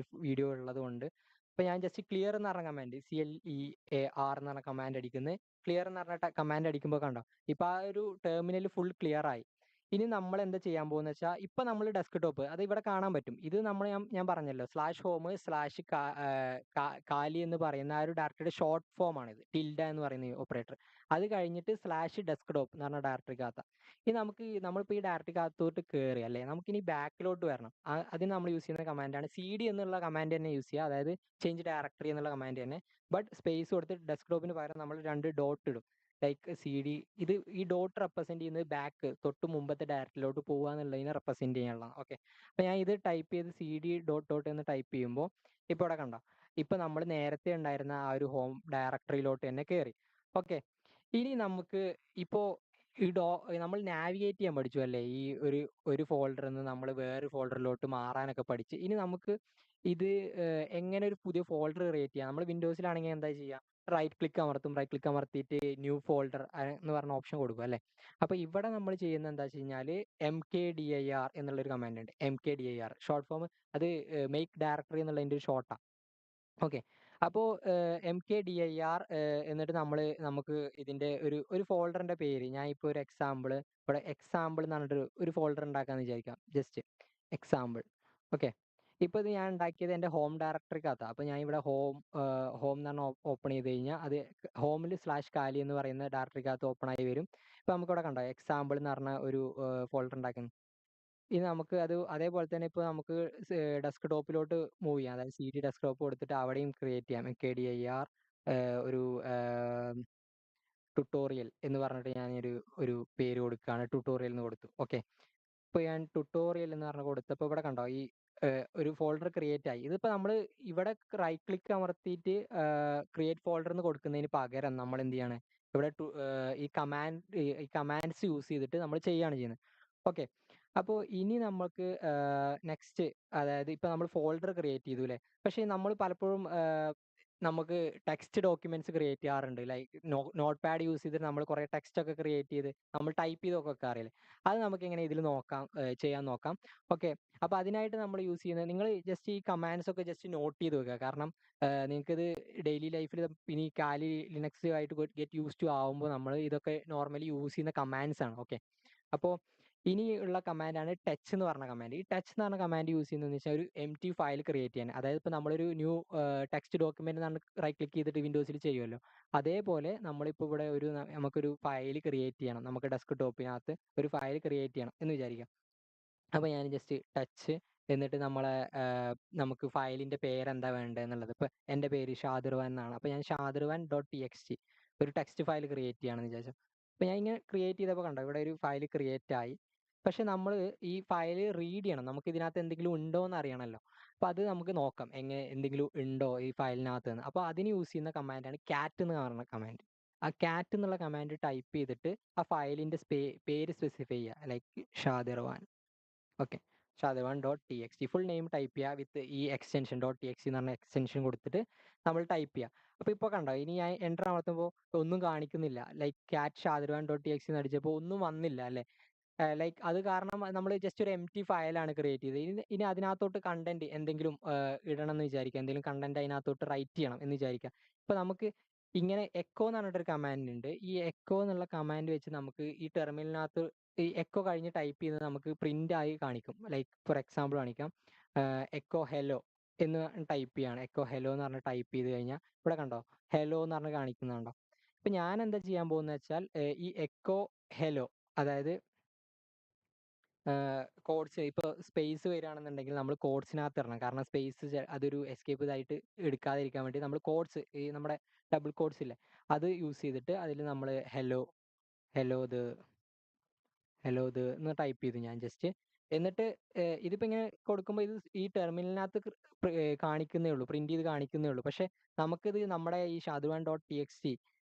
വീഡിയോ ഉള്ളത് കൊണ്ട്. അപ്പൊ ഞാൻ ജസ്റ്റ് ക്ലിയർ എന്ന് പറഞ്ഞ കമാൻഡ് CLEAR എന്ന് പറഞ്ഞ കമാൻഡ് അടിക്കുന്നത്, ക്ലിയർ എന്ന് പറഞ്ഞ കമാൻഡ് അടിക്കുമ്പോൾ കണ്ടോ ഇപ്പൊ ആ ഒരു ടെർമിനൽ ഫുൾ ക്ലിയർ ആയി. ഇനി നമ്മൾ എന്താ ചെയ്യാൻ പോകുന്ന വെച്ചാൽ ഇപ്പൊ നമ്മൾ ഡെസ്ക് ടോപ്പ് അത് ഇവിടെ കാണാൻ പറ്റും. ഇത് ഞാൻ പറഞ്ഞല്ലോ /home/kali എന്ന് പറയുന്ന ആ ഒരു ഡയറക്ടറിയുടെ ഷോർട്ട് ഫോം ആണിത്, ടിൽഡ എന്ന് പറയുന്ന ഓപ്പറേറ്റർ. അത് കഴിഞ്ഞിട്ട് /ഡെസ്ക് ടോപ്പ് എന്ന് പറഞ്ഞ ഡയറക്ടറിക്കകത്ത് ഇനി നമ്മളിപ്പോൾ ഈ ഡയറക്ടറിക്കകത്തോട്ട് കയറി അല്ലേ, നമുക്കിനി ബാക്കിലോട്ട് വരണം. അതിന് നമ്മൾ യൂസ് ചെയ്യുന്ന കമാൻഡാണ് CD എന്നുള്ള കമാൻഡ് തന്നെ യൂസ് ചെയ്യുക, അതായത് ചേഞ്ച് ഡയറക്ടറി എന്നുള്ള കമാൻഡ് തന്നെ. ബട്ട് സ്പേസ് കൊടുത്ത് ഡെസ്ക്ടോപ്പിന് പകരം നമ്മൾ 2 ഡോട്ട് ഇടും, ലൈക്ക് CD. ഈ ഡോട്ട് റെപ്രസെന്റ് ചെയ്യുന്നത് ബാക്ക് തൊട്ട് മുമ്പത്തെ ഡയറക്ടറിലോട്ട് പോകുക എന്നുള്ളതിനെ റെപ്രസെന്റ് ചെയ്യാനുള്ള. ഓക്കെ, അപ്പൊ ഞാൻ ഇത് ടൈപ്പ് ചെയ്ത് CD ... എന്ന് ടൈപ്പ് ചെയ്യുമ്പോൾ ഇപ്പൊ ഇവിടെ കണ്ടോ, ഇപ്പൊ നമ്മൾ നേരത്തെ ഉണ്ടായിരുന്ന ആ ഒരു ഹോം ഡയറക്ടറിയിലോട്ട് തന്നെ കയറി. ഓക്കെ, ഇനി നമുക്ക് ഇപ്പോ ഈ നമ്മൾ നാവിഗേറ്റ് ചെയ്യാൻ പഠിച്ചു അല്ലേ? ഈ ഒരു ഫോൾഡറിൽ നിന്ന് നമ്മൾ വേറൊരു ഫോൾഡറിലോട്ട് മാറാനൊക്കെ പഠിച്ച്. ഇനി നമുക്ക് ഇത് എങ്ങനെ ഒരു പുതിയ ഫോൾഡർ ക്രിയേറ്റ് ചെയ്യാം? നമ്മൾ വിൻഡോസിലാണെങ്കിൽ എന്താ ചെയ്യുക? റൈറ്റ് ക്ലിക്ക് അമർത്തും. റൈറ്റ് ക്ലിക്ക് അമർത്തിയിട്ട് ന്യൂ ഫോൾഡർ എന്ന് പറഞ്ഞ ഓപ്ഷൻ കൊടുക്കും അല്ലേ? അപ്പോൾ ഇവിടെ നമ്മൾ ചെയ്യുന്നത് എന്താ വെച്ച് കഴിഞ്ഞാൽ mkdir എന്നുള്ളൊരു കമാൻഡ് ഉണ്ട്. mkdir ഷോർട്ട് ഫോം, അത് മേക്ക് ഡയറക്ടറി എന്നുള്ളതിൻ്റെ ഒരു ഷോർട്ടാണ്. ഓക്കെ. അപ്പോൾ mkdir എന്നിട്ട് നമുക്ക് ഇതിന്റെ ഒരു ഫോൾഡറിന്റെ പേര്, ഞാൻ ഇപ്പോൾ ഒരു എക്സാമ്പിൾ ഇവിടെ എക്സാമ്പിൾ എന്ന് പറഞ്ഞിട്ട് ഒരു ഫോൾഡർ ഉണ്ടാക്കാന്ന് വിചാരിക്കാം. Just example. ഓക്കെ. ഇപ്പോൾ ഇത് ഞാൻ ഉണ്ടാക്കിയത് എൻ്റെ ഹോം ഡയറക്ടറിക്കകത്താണ്. അപ്പോൾ ഞാൻ ഇവിടെ ഹോം എന്ന് പറഞ്ഞ ഓപ്പൺ ചെയ്ത് കഴിഞ്ഞാൽ അത് ഹോമിൽ /കാലി എന്ന് പറയുന്ന ഡയറക്ടറിക്കകത്ത് ഓപ്പൺ ആയി വരും. ഇപ്പോൾ നമുക്കിവിടെ കണ്ടോ എക്സാമ്പിൾ എന്ന് പറഞ്ഞ ഒരു ഫോൾഡർ ഉണ്ടാക്കുന്നത്. ഇത് നമുക്ക് അതേപോലെ തന്നെ ഇപ്പോൾ നമുക്ക് ഡെസ്ക്ടോപ്പിലോട്ട് മൂവ് ചെയ്യാം. അതായത് CD ഡെസ്ക്ടോപ്പ് കൊടുത്തിട്ട് അവിടെയും ക്രിയേറ്റ് ചെയ്യാം. KDIR ഒരു ട്യൂട്ടോറിയൽ എന്ന് പറഞ്ഞിട്ട് ഞാനൊരു ഒരു പേര് കൊടുക്കുകയാണ്. ട്യൂട്ടോറിയൽ എന്ന് കൊടുത്തു. ഓക്കെ. ഇപ്പോൾ ഞാൻ ട്യൂട്ടോറിയൽ എന്ന് പറഞ്ഞ് കൊടുത്തപ്പോൾ ഇവിടെ കണ്ടോ ഈ ഒരു ഫോൾഡർ ക്രിയേറ്റ് ആയി. ഇതിപ്പോൾ നമ്മൾ ഇവിടെ റൈറ്റ് ക്ലിക്ക് അമർത്തിയിട്ട് ക്രിയേറ്റ് ഫോൾഡർ എന്ന് കൊടുക്കുന്നതിന് പകരം നമ്മൾ എന്ത് ചെയ്യാണ്, ഇവിടെ ഈ കമാൻഡ്സ് യൂസ് ചെയ്തിട്ട് നമ്മൾ ചെയ്യുകയാണ് ചെയ്യുന്നത്. ഓക്കെ. അപ്പോൾ ഇനി നമുക്ക് നെക്സ്റ്റ്, അതായത് ഇപ്പോൾ നമ്മൾ ഫോൾഡർ ക്രിയേറ്റ് ചെയ്തു അല്ലേ? പക്ഷേ നമ്മൾ പലപ്പോഴും നമുക്ക് ടെക്സ്റ്റ് ഡോക്യുമെന്റ്സ് ക്രിയേറ്റ് ചെയ്യാറുണ്ട്. ലൈക്ക് നോട്ട് പാഡ് യൂസ് ചെയ്തിട്ട് നമ്മൾ കുറേ ടെക്സ്റ്റ് ഒക്കെ ക്രിയേറ്റ് ചെയ്ത് നമ്മൾ ടൈപ്പ് ചെയ്തൊക്കെ വെക്കാറില്ലേ? അത് നമുക്ക് എങ്ങനെ ഇതിൽ ചെയ്യാൻ നോക്കാം. ഓക്കെ. അപ്പോൾ അതിനായിട്ട് നമ്മൾ യൂസ് ചെയ്യുന്നത്, നിങ്ങൾ ജസ്റ്റ് ഈ കമാൻഡ്സ് ഒക്കെ ജസ്റ്റ് നോട്ട് ചെയ്ത് വെക്കുക. കാരണം നിങ്ങൾക്കിത് ഡെയിലി ലൈഫിൽ പിന്നെ ഈ കാലി ലിനക്സ് ആയിട്ട് ഗെറ്റ് യൂസ് ടു ആവുമ്പോൾ നമ്മൾ ഇതൊക്കെ നോർമലി യൂസ് ചെയ്യുന്ന കമാൻഡ്സ് ആണ്. ഓക്കെ. അപ്പോൾ ഇനി ഉള്ള കമാൻഡാണ് ടച്ച് എന്ന് പറഞ്ഞ കമാൻഡ്. ഈ ടച്ച് എന്ന് പറഞ്ഞ കമാൻഡ് യൂസ് ചെയ്യുന്നതെന്ന് വെച്ചാൽ ഒരു empty ഫയൽ ക്രിയേറ്റ് ചെയ്യാൻ. അതായത് ഇപ്പോൾ നമ്മളൊരു ന്യൂ ടെക്സ്റ്റ് ഡോക്യുമെന്റ് എന്നാണ് റൈറ്റ് ക്ലിക്ക് ചെയ്തിട്ട് വിൻഡോസിൽ ചെയ്യുമല്ലോ, അതേപോലെ നമ്മളിപ്പോൾ ഇവിടെ നമുക്കൊരു ഫയൽ ക്രിയേറ്റ് ചെയ്യണം. നമുക്ക് ഡെസ്ക്ടോപ്പിനകത്ത് ഒരു ഫയൽ ക്രിയേറ്റ് ചെയ്യണം എന്ന് വിചാരിക്കാം. അപ്പോൾ ഞാൻ ജസ്റ്റ് ടച്ച് എന്നിട്ട് നമുക്ക് ഫയലിന്റെ പേരെന്താ വേണ്ടത് എന്നുള്ളത്, ഇപ്പോൾ എൻ്റെ പേര് ഷാദിർവാൻ എന്നാണ്. അപ്പോൾ ഞാൻ ഷാദിർവാൻ.txt ഒരു ടെക്സ്റ്റ് ഫയൽ ക്രിയേറ്റ് ചെയ്യണമെന്ന് വിചാരിച്ചു. അപ്പോൾ ഞാൻ ഇങ്ങനെ ക്രിയേറ്റ് ചെയ്തപ്പോൾ കണ്ടോ ഇവിടെ ഒരു ഫയൽ ക്രിയേറ്റ് ആയി. പക്ഷെ നമ്മൾ ഈ ഫയൽ റീഡ് ചെയ്യണം. നമുക്ക് ഇതിനകത്ത് എന്തെങ്കിലും ഉണ്ടോ എന്ന് അറിയണമല്ലോ. അപ്പോൾ അത് നമുക്ക് നോക്കാം എന്തെങ്കിലും ഉണ്ടോ ഈ ഫയലിനകത്ത് എന്ന്. അപ്പോൾ അതിന് യൂസ് ചെയ്യുന്ന കമാൻഡാണ് കാറ്റ് എന്ന് പറയുന്ന കമാൻഡ്. ആ കാറ്റ് എന്നുള്ള കമാൻഡ് ടൈപ്പ് ചെയ്തിട്ട് ആ ഫയലിന്റെ പേര് സ്പെസിഫൈ ചെയ്യുക. ലൈക്ക് ഷാദിർവാൻ. ഓക്കെ. ഷാദിർവാൻ.txt ഫുൾ നെയിം ടൈപ്പ് ചെയ്യുക വിത്ത് ഈ എക്സ്റ്റൻഷൻ .txt എന്ന് പറഞ്ഞ എക്സ്റ്റൻഷൻ കൊടുത്തിട്ട് നമ്മൾ ടൈപ്പ് ചെയ്യുക. അപ്പോൾ ഇപ്പോൾ കണ്ടോ, ഇനി ഞാൻ എൻ്റർ അമർത്തുമ്പോൾ ഒന്നും കാണിക്കുന്നില്ല. ലൈക്ക് കാറ്റ് ഷാദിർവാൻ.txt എന്ന് അടിച്ചപ്പോൾ ഒന്നും വന്നില്ല അല്ലേ? ലൈക്ക് അത് കാരണം നമ്മൾ ജസ്റ്റ് ഒരു empty ഫയലാണ് ക്രിയേറ്റ് ചെയ്തത്. ഇനി അതിനകത്തോട്ട് കണ്ടന്റ് എന്തെങ്കിലും ഇടണം എന്ന് വിചാരിക്കുക. എന്തെങ്കിലും കണ്ടന്റ് അതിനകത്തോട്ട് റൈറ്റ് ചെയ്യണം എന്ന് വിചാരിക്കുക. ഇപ്പോൾ നമുക്ക് ഇങ്ങനെ എക്കോ എന്ന് പറഞ്ഞിട്ടൊരു കമാൻഡ് ഉണ്ട്. ഈ എക്കോ എന്നുള്ള കമാൻഡ് വെച്ച് നമുക്ക് ഈ ടെർമിനലിനകത്ത് ഈ എക്കോ കഴിഞ്ഞ് ടൈപ്പ് ചെയ്യുന്നത് നമുക്ക് പ്രിന്റ് ആയി കാണിക്കും. ലൈക്ക് ഫോർ എക്സാമ്പിൾ കാണിക്കാം. എക്കോ ഹെലോ എന്ന് ടൈപ്പ് ചെയ്യാണ്. എക്കോ ഹെലോ എന്ന് പറഞ്ഞ് ടൈപ്പ് ചെയ്ത് കഴിഞ്ഞാൽ ഇവിടെ കണ്ടോ ഹെലോ എന്ന് പറഞ്ഞ് കാണിക്കുന്നുണ്ടോ? അപ്പം ഞാൻ എന്താ ചെയ്യാൻ പോകുന്നത് വെച്ചാൽ ഈ എക്കോ ഹെലോ, അതായത് കോഡ്സ് ഇപ്പോൾ സ്പേസ് വരികയാണെന്നുണ്ടെങ്കിൽ നമ്മൾ കോഡ്സിനകത്ത് ഇടണം. കാരണം സ്പേസ് അതൊരു എസ്കേപ്പ് ഇതായിട്ട് എടുക്കാതിരിക്കാൻ വേണ്ടി നമ്മൾ കോഡ്സ്, ഈ നമ്മുടെ ഡബിൾ കോഡ്സ് ഇല്ലേ, അത് യൂസ് ചെയ്തിട്ട് അതിൽ നമ്മൾ ഹെലോ ഹെലോ ഇത് എന്ന് ടൈപ്പ് ചെയ്തു ഞാൻ ജസ്റ്റ്. എന്നിട്ട് ഇതിപ്പോൾ ഇങ്ങനെ കൊടുക്കുമ്പോൾ ഇത് ഈ ടെർമിനലിനകത്ത് കാണിക്കുന്നേ ഉള്ളൂ, പ്രിന്റ് ചെയ്ത് കാണിക്കുന്നേ ഉള്ളൂ. പക്ഷെ നമുക്കിത് നമ്മുടെ ഈ ഷാദിർവാൻ.txt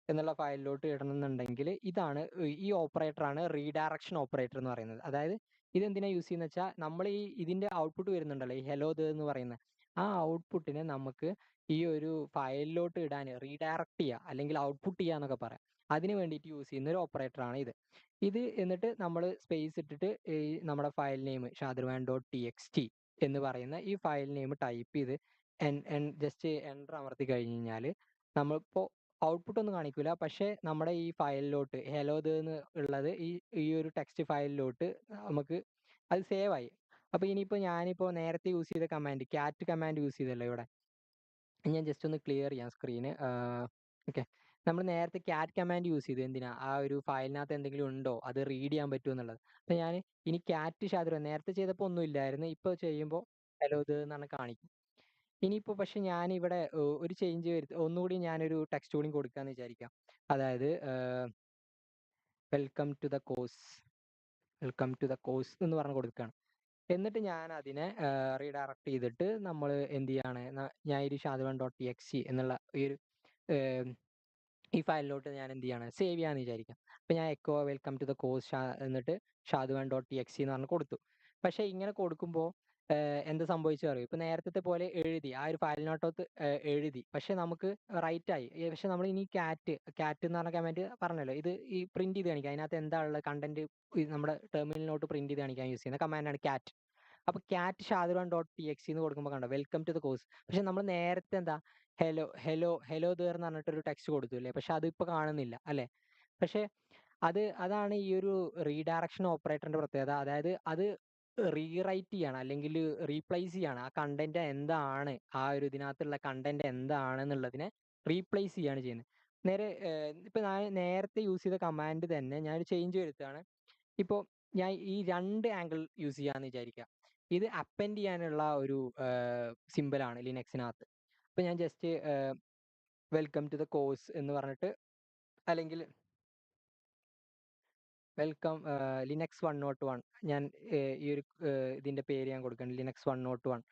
എന്നുള്ള ഫയലിലോട്ട് ഇടണമെന്നുണ്ടെങ്കിൽ ഇതാണ് ഈ ഓപ്പറേറ്ററാണ് റീഡയറക്ഷൻ ഓപ്പറേറ്റർ എന്ന് പറയുന്നത്. അതായത് ഇതെന്തിനാ യൂസ് ചെയ്യുന്നത് വെച്ചാൽ നമ്മൾ ഇതിന്റെ ഔട്ട്പുട്ട് വരുന്നുണ്ടല്ലോ, ഈ ഹെലോ എന്ന് പറയുന്നത്, ആ ഔട്ട്പുട്ടിനെ നമുക്ക് ഈ ഒരു ഫയലിലോട്ട് ഇടാൻ റീഡയറക്ട് ചെയ്യുക അല്ലെങ്കിൽ ഔട്ട്പുട്ട് ചെയ്യുക എന്നൊക്കെ പറയാം. അതിന് വേണ്ടിയിട്ട് യൂസ് ചെയ്യുന്ന ഒരു ഓപ്പറേറ്ററാണ് ഇത്. എന്നിട്ട് നമ്മൾ സ്പേസ് ഇട്ടിട്ട് ഈ നമ്മുടെ ഫയൽ നെയിം ഷാദിർവാൻ.txt എന്ന് പറയുന്ന ഈ ഫയൽ നെയിം ടൈപ്പ് ചെയ്ത് ജസ്റ്റ് എൻ്റർ അമർത്തി കഴിഞ്ഞ് കഴിഞ്ഞാൽ നമ്മളിപ്പോൾ ഔട്ട്പുട്ട് ഒന്നും കാണിക്കില്ല. പക്ഷേ നമ്മുടെ ഈ ഫയലിലോട്ട് ഹെലോ എന്ന് ഉള്ളത് ഈ ഒരു ടെക്സ്റ്റ് ഫയലിലോട്ട് നമുക്ക് അത് സേവ് ആയി. അപ്പോൾ ഇനിയിപ്പോൾ ഞാനിപ്പോൾ നേരത്തെ യൂസ് ചെയ്ത കമാൻഡ് കാറ്റ് കമാൻഡ് യൂസ് ചെയ്തല്ലോ ഇവിടെ, ഞാൻ ജസ്റ്റ് ഒന്ന് ക്ലിയർ ചെയ്യാം സ്ക്രീന്. ഓക്കെ. നമ്മൾ നേരത്തെ കാറ്റ് കമാൻഡ് യൂസ് ചെയ്തു. എന്തിനാ? ആ ഒരു ഫയലിനകത്ത് എന്തെങ്കിലും ഉണ്ടോ അത് റീഡ് ചെയ്യാൻ പറ്റുമോ എന്നുള്ളത്. അപ്പോൾ ഞാൻ ഇനി കാറ്റ് ഷാദിർവാൻ നേരത്തെ ചെയ്തപ്പോൾ ഒന്നും ഇല്ലായിരുന്നു. ഇപ്പോൾ ചെയ്യുമ്പോൾ ഹലോ എന്നാണ് കാണിക്കും. ഇനിയിപ്പോൾ പക്ഷെ ഞാനിവിടെ ഒരു ചേഞ്ച് ഒന്നുകൂടി ഞാനൊരു ടെക്സ്റ്റ് കൂടി കൊടുക്കാമെന്ന് വിചാരിക്കാം. അതായത് വെൽക്കം ടു ദ കോഴ്സ് എന്ന് പറഞ്ഞ് കൊടുക്കുകയാണ്. എന്നിട്ട് ഞാൻ അതിനെ റീഡയറക്ട് ചെയ്തിട്ട് നമ്മൾ എന്ത് ചെയ്യാണ്, ഞാൻ ഈ ഷാദിർവാൻ.txt എന്നുള്ള ഈ ഒരു ഈ ഫയലിലോട്ട് ഞാൻ എന്ത് ചെയ്യാണ്, സേവ് ചെയ്യാന്ന് വിചാരിക്കാം. അപ്പം ഞാൻ echo welcome to the course എന്നിട്ട് ഷാദുവാൻ ഡോട്ട് ടി എക്സ് എന്ന് പറഞ്ഞ് കൊടുത്തു. പക്ഷേ ഇങ്ങനെ കൊടുക്കുമ്പോൾ എന്ത് സംഭവിച്ചു അറിയും, ഇപ്പം നേരത്തെ പോലെ എഴുതി ആ ഒരു ഫയലിനകത്ത് എഴുതി, പക്ഷെ നമുക്ക് റൈറ്റ് ആയി. പക്ഷെ നമ്മൾ ഇനി ക്യാറ്റ് എന്ന് പറഞ്ഞ കമാൻഡ് പറഞ്ഞല്ലോ, ഇത് ഈ പ്രിന്റ് ചെയ്ത് കാണിക്കുക, അതിനകത്ത് എന്താ ഉള്ള കണ്ടന്റ് നമ്മുടെ ടെർമിനലിനോട്ട് പ്രിന്റ് ചെയ്ത് കാണിക്കാൻ യൂസ് ചെയ്യുന്ന കമാൻഡാണ് ക്യാറ്റ്. അപ്പൊ ക്യാറ്റ് ഷാദുവാൻ ഡോട്ട് ടി എക്സ് എന്ന് കൊടുക്കുമ്പോൾ കണ്ടോ വെൽക്കം ടു ദ കോഴ്സ്. പക്ഷെ നമ്മൾ നേരത്തെ എന്താ ഹലോ ദേർ എന്ന് പറഞ്ഞിട്ടൊരു ടെക്സ്റ്റ് കൊടുത്തു അല്ലേ, പക്ഷെ അത് ഇപ്പൊ കാണുന്നില്ല അല്ലെ. പക്ഷെ അതാണ് ഈ ഒരു റീഡയറക്ഷൻ ഓപ്പറേറ്ററിന്റെ പ്രത്യേകത. അതായത് അത് റീറൈറ്റ് ചെയ്യാണ് അല്ലെങ്കിൽ റീപ്ലേസ് ചെയ്യാണ് ആ കണ്ടന്റ് എന്താണ്, ആ ഒരു ഇതിനകത്തുള്ള കണ്ടന്റ് എന്താണ് എന്നുള്ളതിനെ റീപ്ലേസ് ചെയ്യാണ് ചെയ്യുന്നത്. ഇപ്പൊ ഞാൻ നേരത്തെ യൂസ് ചെയ്ത കമാൻഡ് തന്നെ ഞാൻ ഒരു ചേഞ്ച് വരുത്തുകയാണ്. ഇപ്പോൾ ഞാൻ ഈ രണ്ട് ആംഗിൾ യൂസ് ചെയ്യാന്ന് വിചാരിക്കുക. ഇത് അപ്പെൻഡ് ചെയ്യാനുള്ള ഒരു സിമ്പിളാണ് ലിനക്സിനകത്ത്. ഇപ്പൊ ഞാൻ just welcome to the course എന്ന് പറഞ്ഞിട്ട്, അല്ലെങ്കിൽ വെൽക്കം ലിനക്സ് 101, ഞാൻ ഈ ഒരു ഇതിന്റെ പേര് ഞാൻ കൊടുക്കണം, ലിനക്സ് 101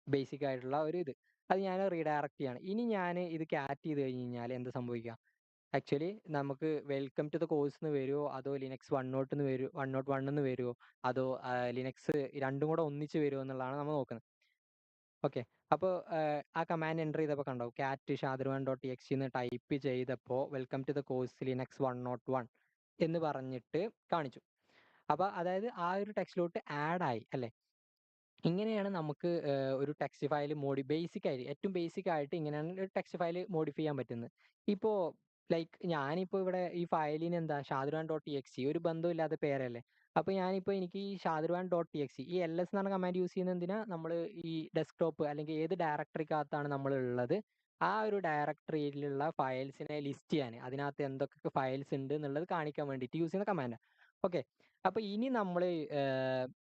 ബേസിക് ആയിട്ടുള്ള ഒരു ഇത്. അത് ഞാൻ റീഡയറക്റ്റ് ചെയ്യാണ്. ഇനി ഞാൻ ഇത് ക്യാറ്റ് ചെയ്ത് കഴിഞ്ഞ് കഴിഞ്ഞാൽ എന്ത് സംഭവിക്കുക, ആക്ച്വലി നമുക്ക് വെൽക്കം ടു ദ കോഴ്സ് എന്ന് വരുമോ, അതോ ലിനക്സ് 101 എന്ന് വരുമോ, അതോ ലിനക്സ് രണ്ടും കൂടെ ഒന്നിച്ച് വരുമോ എന്നുള്ളതാണ് നമ്മൾ നോക്കുന്നത്. ഓക്കെ, അപ്പോൾ ആ കമാൻഡ് എൻ്റർ ചെയ്തപ്പോൾ കണ്ടോ ക്യാറ്റ് ഷാദുവാൻ ഡോട്ട് ടി എക്സ് എന്ന് ടൈപ്പ് ചെയ്തപ്പോൾ welcome to the course Linux 101 എന്ന് പറഞ്ഞിട്ട് കാണിച്ചു. അപ്പോൾ അതായത് ആ ഒരു ടെക്സ്റ്റിലോട്ട് ആഡ് ആയി അല്ലേ. ഇങ്ങനെയാണ് നമുക്ക് ഒരു ടെക്സ്റ്റ് ഫയൽ ഏറ്റവും ബേസിക് ആയിട്ട് ഇങ്ങനെയാണ് ഒരു ടെക്സ്റ്റ് ഫയൽ മോഡിഫൈ ചെയ്യാൻ പറ്റുന്നത്. ഇപ്പോൾ ലൈക്ക് ഞാനിപ്പോൾ ഇവിടെ ഈ ഫയലിന് എന്താ ഷാദുവാൻ ഡോട്ട് ടി എക്സ് ഒരു ബന്ധമില്ലാത്ത പേരല്ലേ. അപ്പോൾ എനിക്ക് ഈ ഷാദുവാൻ ഡോട്ട് ടി എക്സ് ഈ എൽ എസ് എന്ന് പറഞ്ഞ കമാൻഡ് യൂസ് ചെയ്യുന്നത് എന്തിനാ, നമ്മൾ ഈ ഡെസ്ക്ടോപ്പ് അല്ലെങ്കിൽ ഏത് ഡയറക്ടറിക്കകത്താണ് നമ്മൾ ഉള്ളത് ആ ഒരു ഡയറക്ടറിയിലുള്ള ഫയൽസിനെ ലിസ്റ്റ് ചെയ്യാൻ, അതിനകത്ത് എന്തൊക്കെ ഫയൽസ് ഉണ്ട് എന്നുള്ളത് കാണിക്കാൻ വേണ്ടിയിട്ട് യൂസ് ചെയ്യുന്ന കമാൻഡാണ്. ഓക്കെ, അപ്പൊ ഇനി നമ്മൾ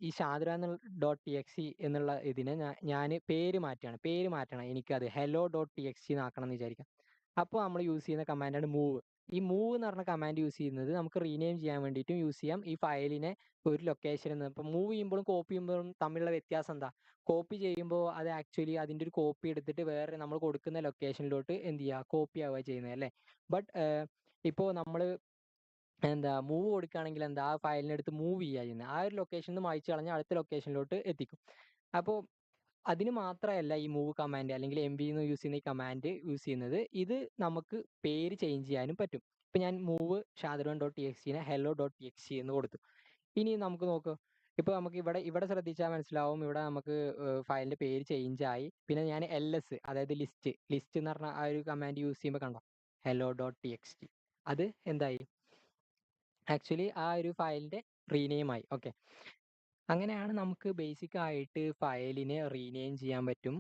ഈ ഷാദുവാൻ ഡോട്ട് ടി എക്സ് എന്നുള്ള ഇതിനെ ഞാൻ പേര് മാറ്റണം, എനിക്കത് ഹെലോ ഡോട്ട് ടി എക്സ് ആക്കണം എന്ന് വിചാരിക്കാം. അപ്പോൾ നമ്മൾ യൂസ് ചെയ്യുന്ന കമാൻഡാണ് മൂവ്. ഈ മൂവ് എന്ന് പറഞ്ഞ കമാൻഡ് യൂസ് ചെയ്യുന്നത് നമുക്ക് റീനെയിം ചെയ്യാൻ വേണ്ടിയിട്ടും യൂസ് ചെയ്യാം. ഈ ഫയലിനെ ഒരു ലൊക്കേഷനിൽ നിന്ന് ഇപ്പം മൂവ് ചെയ്യുമ്പോഴും കോപ്പി ചെയ്യുമ്പോഴും തമ്മിലുള്ള വ്യത്യാസം എന്താ, കോപ്പി ചെയ്യുമ്പോൾ അത് ആക്ച്വലി അതിൻ്റെ ഒരു കോപ്പി എടുത്തിട്ട് വേറെ നമ്മൾ കൊടുക്കുന്ന ലൊക്കേഷനിലോട്ട് എന്ത് ചെയ്യുക, കോപ്പി ആവുക ചെയ്യുന്നത് അല്ലേ. ബട്ട് ഇപ്പോൾ നമ്മൾ എന്താ മൂവ് കൊടുക്കുകയാണെങ്കിൽ എന്താ ആ ഫയലിനെ എടുത്ത് മൂവ് ചെയ്യുക ചെയ്യുന്നത്, ആ ഒരു ലൊക്കേഷനിൽ നിന്ന് മായ്ച്ചു കളഞ്ഞ് അടുത്ത ലൊക്കേഷനിലോട്ട് എത്തിക്കും. അപ്പോൾ അതിന് മാത്രമല്ല ഈ മൂവ് കമാൻഡ് അല്ലെങ്കിൽ എം ബി എന്ന് യൂസ് ചെയ്യുന്ന ഈ കമാൻഡ് യൂസ് ചെയ്യുന്നത്, ഇത് നമുക്ക് പേര് ചേഞ്ച് ചെയ്യാനും പറ്റും. ഇപ്പം ഞാൻ മൂവ് ഷാദുവാൻ ഡോട്ട് ടി എക്സിനെ ഹെലോ ഡോട്ട് ടി എക്സി എന്ന് കൊടുത്തു. ഇനി നമുക്ക് നോക്ക്, ഇപ്പൊ നമുക്ക് ഇവിടെ ശ്രദ്ധിച്ചാൽ മനസ്സിലാവും, ഇവിടെ നമുക്ക് ഫയലിന്റെ പേര് ചേഞ്ച് ആയി. പിന്നെ ഞാൻ എൽ എസ് അതായത് ലിസ്റ്റ് എന്ന് പറഞ്ഞ ആ ഒരു കമാൻഡ് യൂസ് ചെയ്യുമ്പോൾ കണ്ടോ hello dot T X T, അത് എന്തായി, ആക്ച്വലി ആ ഒരു ഫയലിന്റെ റീനെയിം ആയി. ഓക്കെ, അങ്ങനെയാണ് നമുക്ക് ബേസിക് ആയിട്ട് ഫയലിനെ റീനെയിം ചെയ്യാൻ പറ്റും,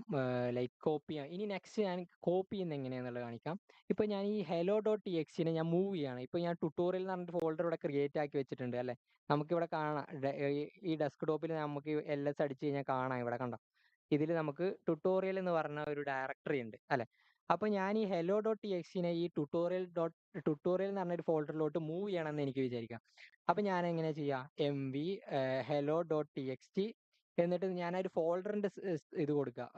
ലൈക്ക് കോപ്പി ചെയ്യാം. ഇനി നെക്സ്റ്റ് ഞാൻ കോപ്പി ചെയ്യുന്നത് എങ്ങനെയാണെന്നുള്ളത് കാണിക്കാം. ഇപ്പൊ ഞാൻ ഈ ഹെലോ ഡോട്ട് ടി എക്സിനെ ഞാൻ മൂവ് ചെയ്യാണ്. ഇപ്പൊ ഞാൻ ട്യൂട്ടോറിയൽ എന്ന് പറഞ്ഞിട്ട് ഫോൾഡർ ഇവിടെ ക്രിയേറ്റ് ആക്കി വെച്ചിട്ടുണ്ട് അല്ലെ. നമുക്കിവിടെ കാണാം, ഈ ഡെസ്ക്ടോപ്പിൽ നമുക്ക് എൽ എസ് അടിച്ച് കഴിഞ്ഞാൽ കാണാം, ഇവിടെ കണ്ടോ ഇതിൽ നമുക്ക് ട്യൂട്ടോറിയൽ എന്ന് പറഞ്ഞ ഒരു ഡയറക്ടറി ഉണ്ട് അല്ലെ. അപ്പൊ ഞാൻ ഈ ഹെലോ ഡോട്ട് ടി എക്സിനെ ഈ ട്യൂട്ടോറിയൽ എന്ന് പറഞ്ഞ ഒരു ഫോൾഡറിലോട്ട് മൂവ് ചെയ്യണമെന്ന് എനിക്ക് വിചാരിക്കാം. അപ്പൊ ഞാൻ എങ്ങനെ ചെയ്യാം, M V hello dot T X T എന്നിട്ട് ഞാൻ ഒരു ഫോൾഡറിന്റെ ഇത് കൊടുക്കുക,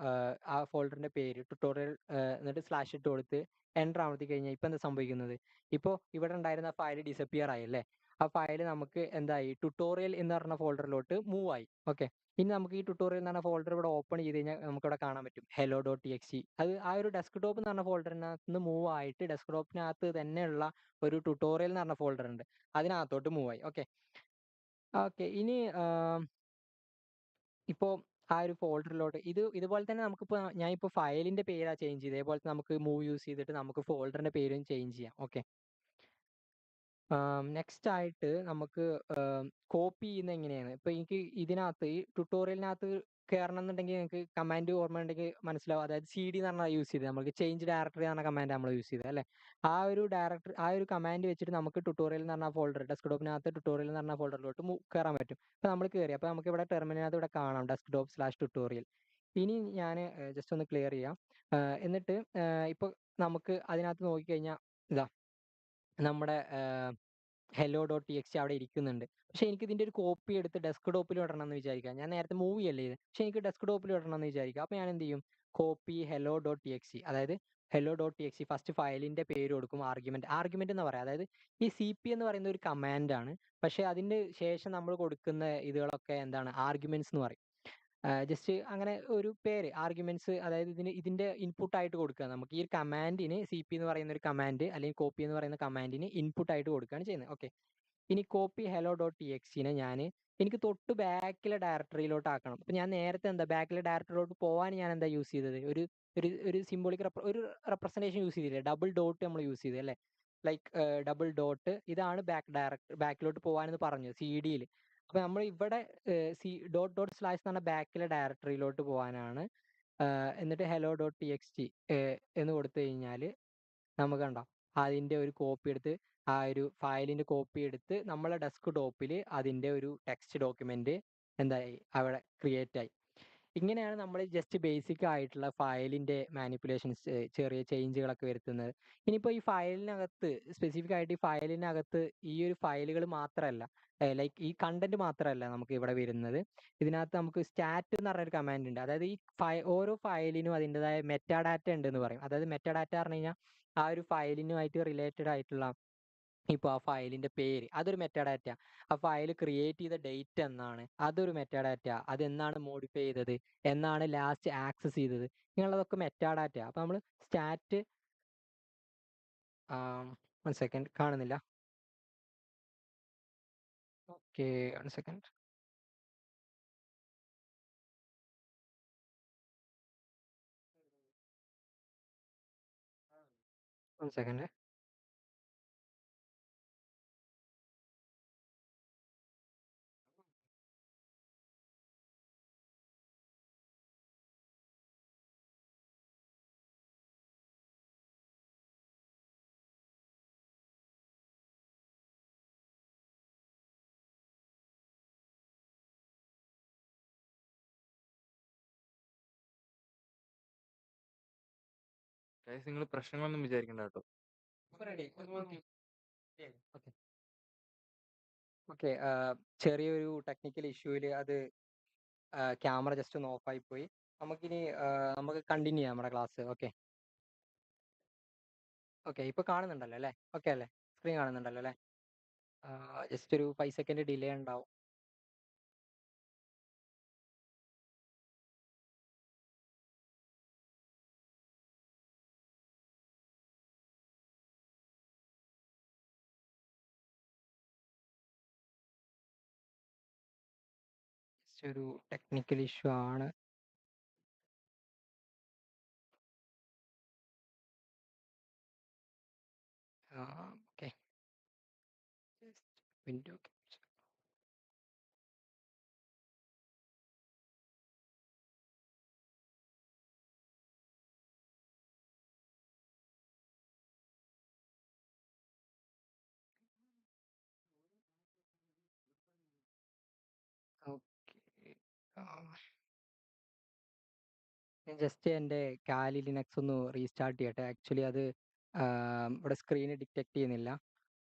ആ ഫോൾഡറിന്റെ പേര് ട്യൂട്ടോറിയൽ, എന്നിട്ട് സ്ലാഷ് ഇട്ട് കൊടുത്ത് എൻ്റർ അമർത്തി കഴിഞ്ഞാൽ ഇപ്പൊ എന്താ സംഭവിക്കുന്നത്, ഇപ്പോൾ ഇവിടെ ഉണ്ടായിരുന്ന ഫയൽ ഡിസപ്പിയർ ആയി അല്ലേ. ആ ഫയൽ നമുക്ക് എന്തായി, ട്യൂട്ടോറിയൽ എന്ന് പറഞ്ഞ ഫോൾഡറിലോട്ട് മൂവ് ആയി. ഓക്കെ, ഇനി നമുക്ക് ഈ ട്യൂട്ടോറിയൽ എന്ന് പറഞ്ഞ ഫോൾഡർ ഇവിടെ ഓപ്പൺ ചെയ്ത് കഴിഞ്ഞാൽ നമുക്ക് ഇവിടെ കാണാൻ പറ്റും hello dot T X T. അത് ആ ഒരു ഡെസ്ക്ടോപ്പ് എന്ന് പറഞ്ഞ ഫോൾഡറിനകത്ത് നിന്ന് മൂവ് ആയിട്ട് ഡെസ്ക്ടോപ്പിനകത്ത് തന്നെയുള്ള ഒരു ട്യൂട്ടോറിയൽ എന്ന് പറഞ്ഞ ഫോൾഡർ ഉണ്ട്, അതിനകത്തോട്ട് മൂവ് ആയി. ഓക്കെ, ഓക്കെ, ഇനി ഇപ്പോൾ ആ ഒരു ഫോൾഡറിലോട്ട് ഇതുപോലെ തന്നെ നമുക്കിപ്പോൾ ഞാൻ ഇപ്പോൾ ഫയലിന്റെ പേരാ ചേഞ്ച് ചെയ്തത്, ഇതേപോലെ നമുക്ക് മൂവ് യൂസ് ചെയ്തിട്ട് നമുക്ക് ഫോൾഡറിന്റെ പേരും ചേഞ്ച് ചെയ്യാം. ഓക്കെ, നെക്സ്റ്റ് ആയിട്ട് നമുക്ക് കോപ്പി ചെയ്യുന്നത് എങ്ങനെയാണ്, ഇപ്പൊ എനിക്ക് ഇതിനകത്ത് ഈ ട്യൂട്ടോറിയലിനകത്ത് കയറണം എന്നുണ്ടെങ്കിൽ നിങ്ങൾക്ക് കമാൻഡ് ഓർമ്മ ഉണ്ടെങ്കിൽ മനസ്സിലാവും. അതായത് സി ഡി എന്ന് പറഞ്ഞാൽ യൂസ് ചെയ്തത്, നമുക്ക് ചേഞ്ച് ഡയറക്ടറി എന്ന കമാൻഡ് നമ്മൾ യൂസ് ചെയ്തത് അല്ലേ. ആ ഒരു കമാൻഡ് വെച്ചിട്ട് നമുക്ക് ട്യൂട്ടോറിയൽ എന്ന് പറഞ്ഞ ഫോൾഡർ, ഡെസ്ക്ടോപ്പിനകത്ത് ട്യൂട്ടോറിയൽ എന്ന് പറഞ്ഞ ഫോൾഡറിലോട്ട് കയറാൻ പറ്റും. ഇപ്പൊ നമ്മൾ കയറി, അപ്പൊ നമുക്ക് ഇവിടെ ടെർമിനകത്ത് ഇവിടെ കാണാം ഡെസ്ക്ടോപ്പ് സ്ലാഷ് ട്യൂട്ടോറിയൽ. ഇനി ഞാൻ ജസ്റ്റ് ഒന്ന് ക്ലിയർ ചെയ്യാം. എന്നിട്ട് ഇപ്പൊ നമുക്ക് അതിനകത്ത് നോക്കിക്കഴിഞ്ഞാൽ ഇതാ നമ്മുടെ ഹെലോ ഡോട്ട് ടി എക്സ് അവിടെ ഇരിക്കുന്നുണ്ട്. പക്ഷെ എനിക്ക് ഇതിന്റെ ഒരു കോപ്പി എടുത്ത് ഡെസ്ക്ടോപ്പിൽ ഇടണം എന്ന് വിചാരിക്കാം. ഞാൻ നേരത്തെ മൂവി അല്ലേ ഇത്, പക്ഷെ എനിക്ക് ഡെസ്ക്ടോപ്പിൽ ഇടണം എന്ന് വിചാരിക്കാം. അപ്പൊ ഞാൻ എന്ത് ചെയ്യും, copy hello dot T X, അതായത് hello dot T X first ഫയലിന്റെ പേര് കൊടുക്കും, ആർഗ്യുമെന്റ് എന്ന് പറയാം. അതായത് ഈ സി പി എന്ന് പറയുന്ന ഒരു കമാൻഡ് ആണ്, പക്ഷെ അതിന് ശേഷം നമ്മൾ കൊടുക്കുന്ന ഇതുകളൊക്കെ എന്താണ്, ആർഗ്യുമെന്റ്സ് എന്ന് പറയും. ജസ്റ്റ് അങ്ങനെ ഒരു പേര് ആർഗ്യുമെന്റ്സ്, അതായത് ഇതിന്റെ ഇൻപുട്ട് ആയിട്ട് കൊടുക്കുക. നമുക്ക് ഈ ഒരു കമാൻഡിന് സി പി എന്ന് പറയുന്ന ഒരു കമാൻഡ് അല്ലെങ്കിൽ കോപ്പി എന്ന് പറയുന്ന കമാൻഡിന് ഇൻപുട്ട് ആയിട്ട് കൊടുക്കുകയാണ് ചെയ്യുന്നത്. ഓക്കെ, ഇനി കോപ്പി ഹെലോ ഡോട്ട് ടി എക്സിനെ ഞാൻ എനിക്ക് തൊട്ട് ബാക്കിലെ ഡയറക്ടറിയിലോട്ട് ആക്കണം. അപ്പൊ ഞാൻ നേരത്തെ എന്താ ബാക്കിലെ ഡയറക്ടറിയിലോട്ട് പോകാൻ ഞാൻ എന്താ യൂസ് ചെയ്തത്, ഒരു ഒരു ഒരു സിംബോളിക് ഒരു റെപ്രസെന്റേഷൻ യൂസ് ചെയ്തില്ലേ, ഡബിൾ ഡോട്ട് നമ്മൾ യൂസ് ചെയ്തത് അല്ലേ. ലൈക്ക് ഡബിൾ ഡോട്ട്, ഇതാണ് ബാക്കിലോട്ട് പോകാനെന്ന് പറഞ്ഞു സി ഡിയിൽ. അപ്പൊ നമ്മൾ ഇവിടെ സി ഡോട്ട് ഡോട്ട് സ്ലാഷ് എന്ന് പറഞ്ഞ ബാക്കിലെ ഡയറക്ടറിയിലോട്ട് പോകാനാണ്. എന്നിട്ട് hello dot T X T എന്ന് കൊടുത്തു കഴിഞ്ഞാൽ നമുക്ക് കണ്ടോ അതിന്റെ ഒരു കോപ്പി എടുത്ത്, ആ ഒരു ഫയലിന്റെ കോപ്പി എടുത്ത് നമ്മളെ ഡെസ്ക് ടോപ്പിൽ അതിന്റെ ഒരു ടെക്സ്റ്റ് ഡോക്യുമെന്റ് എന്തായി അവിടെ ക്രിയേറ്റ് ആയി. ഇങ്ങനെയാണ് നമ്മൾ ജസ്റ്റ് ബേസിക് ആയിട്ടുള്ള ഫയലിന്റെ മാനിപ്പുലേഷൻസ്, ചെറിയ ചേഞ്ചുകളൊക്കെ വരുത്തുന്നത്. ഇനിയിപ്പോൾ ഈ ഫയലിനകത്ത് സ്പെസിഫിക് ആയിട്ട് ഈ ഫയലിനകത്ത് ഈ ഒരു ഫയലുകൾ മാത്രമല്ല, ലൈക്ക് ഈ കണ്ടന്റ് മാത്രമല്ല നമുക്ക് ഇവിടെ വരുന്നത്. ഇതിനകത്ത് നമുക്ക് സ്റ്റാറ്റ് എന്ന് പറഞ്ഞൊരു കമാൻഡ് ഉണ്ട്. അതായത് ഈ ഓരോ ഫയലിനും അതിൻ്റെതായ മെറ്റാഡാറ്റ ഉണ്ട് എന്ന് പറയും. അതായത് മെറ്റാഡാറ്റ പറഞ്ഞു കഴിഞ്ഞാൽ ആ ഒരു ഫയലിനുമായിട്ട് റിലേറ്റഡ് ആയിട്ടുള്ള, ഇപ്പോൾ ആ ഫയലിന്റെ പേര് അതൊരു മെറ്റാഡാറ്റ, ആ ഫയൽ ക്രിയേറ്റ് ചെയ്ത ഡേറ്റ് എന്നാണ് അതൊരു മെറ്റാഡാറ്റ, അത് എന്നാണ് മോഡിഫൈ ചെയ്തത്, എന്നാണ് ലാസ്റ്റ് ആക്സസ് ചെയ്തത്, ഇങ്ങനെയുള്ളതൊക്കെ മെറ്റാഡാറ്റ. അപ്പൊ നമ്മൾ സ്റ്റാറ്റ്, വൺ സെക്കൻഡ് കാണുന്നില്ല. Okay, one second. One second. Guys, നിങ്ങൾ പ്രശ്നങ്ങളൊന്നും വിചാരിക്കണ്ട കേട്ടോ. ഓക്കെ ഓക്കെ, ചെറിയൊരു ടെക്നിക്കൽ ഇഷ്യൂവിൽ അത് ക്യാമറ ജസ്റ്റ് ഒന്ന് ഓഫ് ആയി പോയി. നമുക്കിനി നമുക്ക് കണ്ടിന്യൂ ചെയ്യാം നമ്മുടെ ക്ലാസ്. ഓക്കെ ഓക്കെ, ഇപ്പൊ കാണുന്നുണ്ടല്ലോ അല്ലേ? ഓക്കെ അല്ലേ? സ്ക്രീൻ കാണുന്നുണ്ടല്ലോ അല്ലേ? ജസ്റ്റ് ഒരു 5 സെക്കൻഡ് ഡിലേ ഉണ്ടാവും. ജസ്റ്റ് ഒരു ടെക്നിക്കൽ ഇഷ്യൂ ആണ്. Okay, window. ഓക്കെ, ഞാൻ ജസ്റ്റ് എൻ്റെ കാലി ലിനക്സ് ഒന്ന് റീസ്റ്റാർട്ട് ചെയ്യട്ടെ. ആക്ച്വലി അത് ഇവിടെ സ്ക്രീന് ഡിറ്റക്ട് ചെയ്യുന്നില്ല.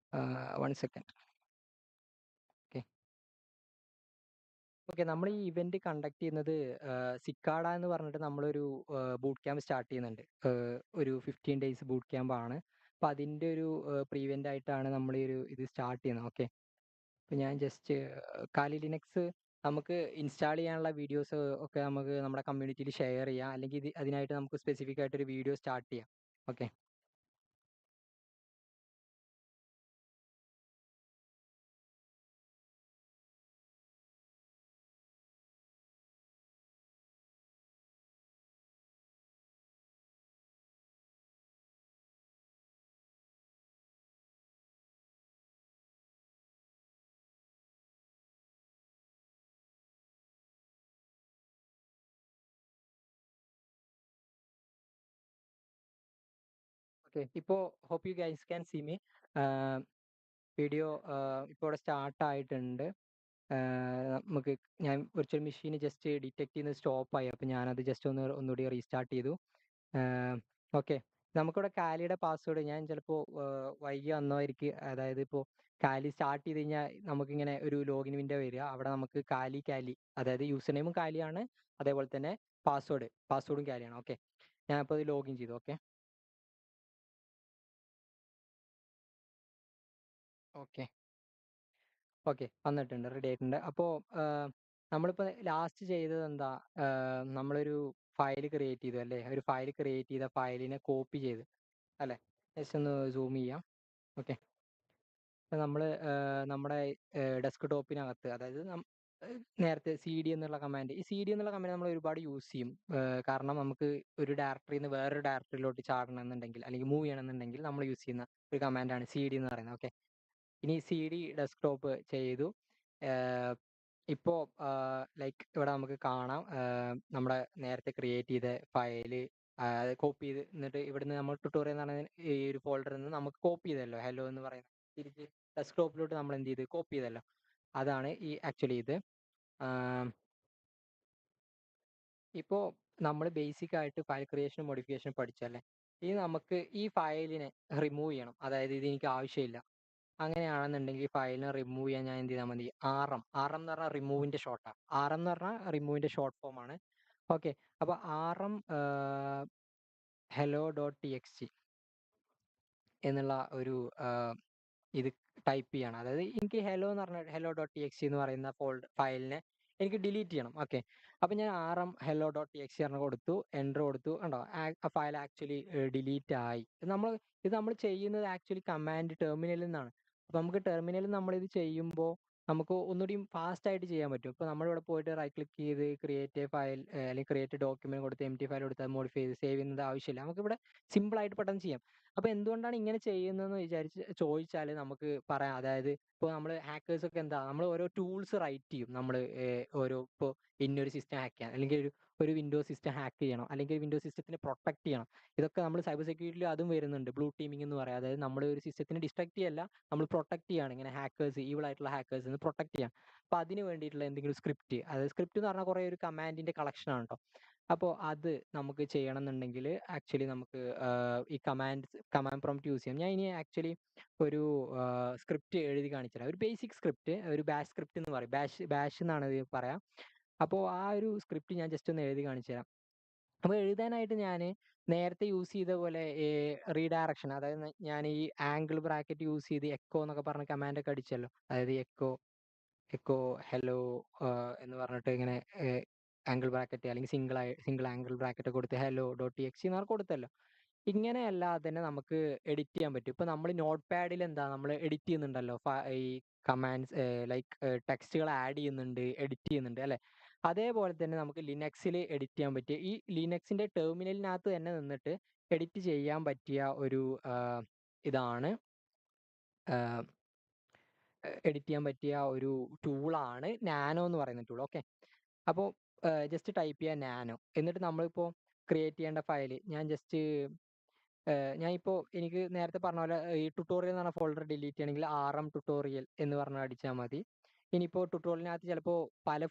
One second. ഓക്കെ ഓക്കെ, നമ്മൾ ഈ ഇവന്റ് കണ്ടക്ട് ചെയ്യുന്നത് സിക്കാഡ എന്ന് പറഞ്ഞിട്ട് നമ്മളൊരു ബൂട്ട് ക്യാമ്പ് സ്റ്റാർട്ട് ചെയ്യുന്നുണ്ട്. ഒരു 15 ഡേയ്സ് ബൂട്ട് ക്യാമ്പ് ആണ്. അപ്പൊ അതിന്റെ ഒരു പ്രീവെന്റ് ആയിട്ടാണ് നമ്മൾ ഈ ഒരു ഇത് സ്റ്റാർട്ട് ചെയ്യുന്നത്. ഓക്കെ, അപ്പൊ ഞാൻ ജസ്റ്റ് കാലി ലിനക്സ് നമുക്ക് ഇൻസ്റ്റാൾ ചെയ്യാനുള്ള വീഡിയോസ് ഒക്കെ നമുക്ക് നമ്മുടെ കമ്മ്യൂണിറ്റിയിൽ ഷെയർ ചെയ്യാം, അല്ലെങ്കിൽ അതിനായിട്ട് നമുക്ക് സ്പെസിഫിക് ആയിട്ട് ഒരു വീഡിയോ സ്റ്റാർട്ട് ചെയ്യാം. ഓക്കെ ഓക്കെ, ഇപ്പോൾ hope you guys can see me. Video ഇപ്പോൾ ഇവിടെ സ്റ്റാർട്ട് ആയിട്ടുണ്ട്. നമുക്ക് ഞാൻ വിർച്വൽ മെഷീൻ ജസ്റ്റ് ഡിറ്റക്ട് ചെയ്യുന്നത് സ്റ്റോപ്പ് ആയി. അപ്പോൾ ഞാനത് ജസ്റ്റ് ഒന്നുകൂടി റീസ്റ്റാർട്ട് ചെയ്തു. ഓക്കെ, നമുക്കിവിടെ കാലിയുടെ പാസ്വേഡ് ഞാൻ ചിലപ്പോൾ വൈകി വന്നതായിരിക്കും. അതായത് ഇപ്പോൾ കാലി സ്റ്റാർട്ട് ചെയ്ത് കഴിഞ്ഞാൽ നമുക്കിങ്ങനെ ഒരു ലോഗിൻ വിൻഡോ വരിക. അവിടെ നമുക്ക് കാലി അതായത് യൂസർ നെയിമും കാലിയാണ്, അതേപോലെ തന്നെ പാസ്വേഡും കാലിയാണ്. ഓക്കെ, ഞാൻ ഇപ്പോൾ ഇത് ലോഗിൻ ചെയ്തു. Okay, okay. ഓക്കെ. വന്നിട്ടുണ്ട്. റെഡി ആയിട്ടുണ്ട്. അപ്പോ നമ്മളിപ്പോ ലാസ്റ്റ് ചെയ്തതെന്താ? നമ്മളൊരു ഫയൽ ക്രിയേറ്റ് ചെയ്തു അല്ലേ? ഒരു ഫയൽ ക്രിയേറ്റ് ചെയ്ത ഫയലിനെ കോപ്പി ചെയ്ത് അല്ലേ? ജസ്റ്റ് ഒന്ന് സൂം ചെയ്യാം. ഓക്കെ. ഇപ്പൊ നമ്മള് നമ്മുടെ ഡെസ്ക്ടോപ്പിനകത്ത് അതായത് നേരത്തെ സിഡി എന്നുള്ള കമാൻഡ് ഈ സിഡി എന്നുള്ള കമാൻഡ് നമ്മൾ ഒരുപാട് യൂസ് ചെയ്യും. കാരണം നമുക്ക് ഒരു ഡയറക്ടറിയിൽ നിന്ന് വേറൊരു ഡയറക്ടറിയിലോട്ട് ചാടണമെന്നുണ്ടെങ്കിൽ അല്ലെങ്കിൽ മൂവ് ചെയ്യണമെന്നുണ്ടെങ്കിൽ നമ്മൾ യൂസ് ചെയ്യുന്ന ഒരു കമാൻഡാണ് സിഡി എന്ന് പറയുന്നത്. ഓക്കെ. ഇനി സിഡി ഡെസ്ക്ടോപ്പ് ചെയ്തു. ഏഹ് ഇപ്പോ ലൈക്ക് ഇവിടെ നമുക്ക് കാണാം നമ്മുടെ നേരത്തെ ക്രിയേറ്റ് ചെയ്ത ഫയല് കോപ്പി ചെയ്ത് എന്നിട്ട് ഇവിടുന്ന് നമ്മൾ ട്യൂട്ടോറിയൽ എന്ന് പറയുന്ന ഈ ഒരു ഫോൾഡറിൽ നിന്ന് നമുക്ക് കോപ്പി ചെയ്തല്ലോ ഹലോ എന്ന് പറയുന്നത് തിരിച്ച് ഡെസ്ക്ടോപ്പിലോട്ട് നമ്മൾ എന്ത് ചെയ്ത് കോപ്പി ചെയ്തല്ലോ. അതാണ് ഈ ആക്ച്വലി ഇത്. ആം, ഇപ്പോ നമ്മൾ ബേസിക് ആയിട്ട് ഫയൽ ക്രിയേഷനും മോഡിഫിക്കേഷനും പഠിച്ചല്ലേ. ഇനി നമുക്ക് ഈ ഫയലിനെ റിമൂവ് ചെയ്യണം. അതായത് ഇത് എനിക്ക് ആവശ്യമില്ല. അങ്ങനെയാണെന്നുണ്ടെങ്കിൽ ഈ ഫയലിനെ റിമൂവ് ചെയ്യാൻ ഞാൻ എന്ത് ചെയ്താൽ മതി? ആർഎം എന്ന് പറഞ്ഞാൽ റിമൂവിന്റെ ഷോർട്ടാണ്. ആർഎം എന്ന് പറഞ്ഞാൽ റിമൂവിന്റെ ഷോർട്ട് ഫോം ആണ്. ഓക്കെ. അപ്പൊ RM hello dot T X T എന്നുള്ള ഒരു ഇത് ടൈപ്പ് ചെയ്യണം. അതായത് എനിക്ക് ഹെലോ എന്ന് പറഞ്ഞ ഹെലോ ഡോട്ട് ടി എക്സ് എന്ന് പറയുന്ന ഫയലിനെ എനിക്ക് ഡിലീറ്റ് ചെയ്യണം. ഓക്കെ. അപ്പൊ ഞാൻ RM hello dot T X പറഞ്ഞ് കൊടുത്തു, എൻ്റർ കൊടുത്തു. കണ്ടോ? ആ ഫയൽ ആക്ച്വലി ഡിലീറ്റ് ആയി. ഇത് നമ്മൾ ചെയ്യുന്നത് ആക്ച്വലി കമാൻഡ് ടെർമിനലിൽ നിന്നാണ്. അപ്പൊ നമുക്ക് ടെർമിനലിൽ നമ്മൾ ഇത് ചെയ്യുമ്പോൾ നമുക്ക് ഒന്നുകൂടി ഫാസ്റ്റ് ആയിട്ട് ചെയ്യാൻ പറ്റും. ഇപ്പൊ നമ്മളിവിടെ പോയിട്ട് റൈറ്റ് ക്ലിക്ക് ചെയ്ത് ക്രിയേറ്റ് എ ഫയൽ അല്ലെങ്കിൽ ക്രിയേറ്റ് ഡോക്യുമെന്റ് കൊടുത്ത് എം ടി ഫയൽ കൊടുത്ത് മോഡിഫൈ ചെയ്ത് സേവ് ചെയ്യുന്നത് ആവശ്യമില്ല. നമുക്കിവിടെ സിമ്പിൾ ആയിട്ട് പെട്ടെന്ന് ചെയ്യാം. അപ്പൊ എന്തുകൊണ്ടാണ് ഇങ്ങനെ ചെയ്യുന്നതെന്ന് ചോദിച്ചാൽ നമുക്ക് പറയാം. അതായത് ഇപ്പോൾ നമ്മൾ ഹാക്കേഴ്സ് ഒക്കെ എന്താ നമ്മൾ ഓരോ ടൂൾസ് റൈറ്റ് ചെയ്യും. നമ്മൾ ഓരോ ഇപ്പോൾ ഇന്നൊരു സിസ്റ്റം ഹാക്ക് ചെയ്യാൻ അല്ലെങ്കിൽ ഒരു വിൻഡോസ് സിസ്റ്റം ഹാക്ക് ചെയ്യണം അല്ലെങ്കിൽ വിൻഡോസ് സിസ്റ്റത്തിനെ പ്രൊട്ടക്ട് ചെയ്യണം. ഇതൊക്കെ നമ്മൾ സൈബർ സെക്യൂരിറ്റിയിൽ അതും വരുന്നുണ്ട്. ബ്ലൂ ടീമിംഗ് എന്ന് പറയാം. അതായത് നമ്മൾ ഒരു സിസ്റ്റത്തിനെ ഡിസ്ട്രക്ട് ചെയ്യല്ല, നമ്മൾ പ്രൊട്ടക്ട് ചെയ്യാണ്. ഇങ്ങനെ ഹാക്കേഴ്സ് ഈവിൾ ആയിട്ടുള്ള ഹാക്കേഴ്സ് പ്രൊട്ടക്ട് ചെയ്യാം. അപ്പൊ അതിന് വേണ്ടിയിട്ടുള്ള എന്തെങ്കിലും സ്ക്രിപ്റ്റ്, അതായത് സ്ക്രിപ്റ്റ് എന്ന് പറഞ്ഞാൽ കുറേ ഒരു കമാൻഡിന്റെ കളക്ഷൻ ആണ് കേട്ടോ. അപ്പോൾ അത് നമുക്ക് ചെയ്യണം എന്നുണ്ടെങ്കിൽ ആക്ച്വലി നമുക്ക് ഈ കമാൻഡ് പ്രോംപ്റ്റ് യൂസ് ചെയ്യാം. ഞാൻ ഇനി ആക്ച്വലി ഒരു സ്ക്രിപ്റ്റ് എഴുതി കാണിച്ചുതരാം. ഒരു ബേസിക് സ്ക്രിപ്റ്റ്, ഒരു ബാഷ് സ്ക്രിപ്റ്റ് എന്ന് പറയും. ബാഷ് എന്നാണ് ഇത് പറയാം. അപ്പോൾ ആ ഒരു സ്ക്രിപ്റ്റ് ഞാൻ ജസ്റ്റ് ഒന്ന് എഴുതി കാണിച്ചു തരാം. അപ്പോൾ എഴുതാനായിട്ട് ഞാൻ നേരത്തെ യൂസ് ചെയ്ത പോലെ റീഡയറക്ഷൻ, അതായത് ഞാൻ ഈ ആംഗിൾ ബ്രാക്കറ്റ് യൂസ് ചെയ്ത് എക്കോ എന്നൊക്കെ പറഞ്ഞ കമാൻഡ് ഒക്കെ അടിച്ചല്ലോ. അതായത് എക്കോ എക്കോ ഹലോ എന്ന് പറഞ്ഞിട്ട് ഇങ്ങനെ ആംഗിൾ ബ്രാക്കറ്റ് അല്ലെങ്കിൽ സിംഗിൾ ആംഗിൾ ബ്രാക്കറ്റ് കൊടുത്ത് ഹലോ ഡോട്ട് ടി എക്സ് എന്ന് കൊടുത്തല്ലോ. ഇങ്ങനെയല്ലാതെ തന്നെ നമുക്ക് എഡിറ്റ് ചെയ്യാൻ പറ്റും. ഇപ്പൊ നമ്മൾ നോട്ട് പാഡിൽ എന്താ നമ്മൾ എഡിറ്റ് ചെയ്യുന്നുണ്ടല്ലോ, ഈ കമാൻഡ്സ് ലൈക്ക് ടെക്സ്റ്റുകൾ ആഡ് ചെയ്യുന്നുണ്ട്, എഡിറ്റ് ചെയ്യുന്നുണ്ട് അല്ലെ. അതേപോലെ തന്നെ നമുക്ക് ലിനക്സിൽ എഡിറ്റ് ചെയ്യാൻ പറ്റിയ ഈ ലിനക്സിന്റെ ടെർമിനലിനകത്ത് തന്നെ നിന്നിട്ട് എഡിറ്റ് ചെയ്യാൻ പറ്റിയ ഒരു ഇതാണ് എഡിറ്റ് ചെയ്യാൻ പറ്റിയ ഒരു ടൂളാണ് നാനോ എന്ന് പറയുന്ന ടൂൾ. ഓക്കെ. അപ്പോൾ ജസ്റ്റ് ടൈപ്പ് ചെയ്യുക നാനോ. എന്നിട്ട് നമ്മളിപ്പോൾ ക്രിയേറ്റ് ചെയ്യേണ്ട ഫയൽ ഞാനിപ്പോൾ എനിക്ക് നേരത്തെ പറഞ്ഞ പോലെ ഈ ട്യൂട്ടോറിയൽ എന്ന് പറഞ്ഞ ഫോൾഡർ ഡിലീറ്റ് ചെയ്യണമെങ്കിൽ ആർഎം ട്യൂട്ടോറിയൽ എന്ന് പറഞ്ഞ് അടിച്ചാൽ മതി. ഇനിയിപ്പോൾ ട്യൂട്ടോറിയലിനകത്ത് ചിലപ്പോൾ പല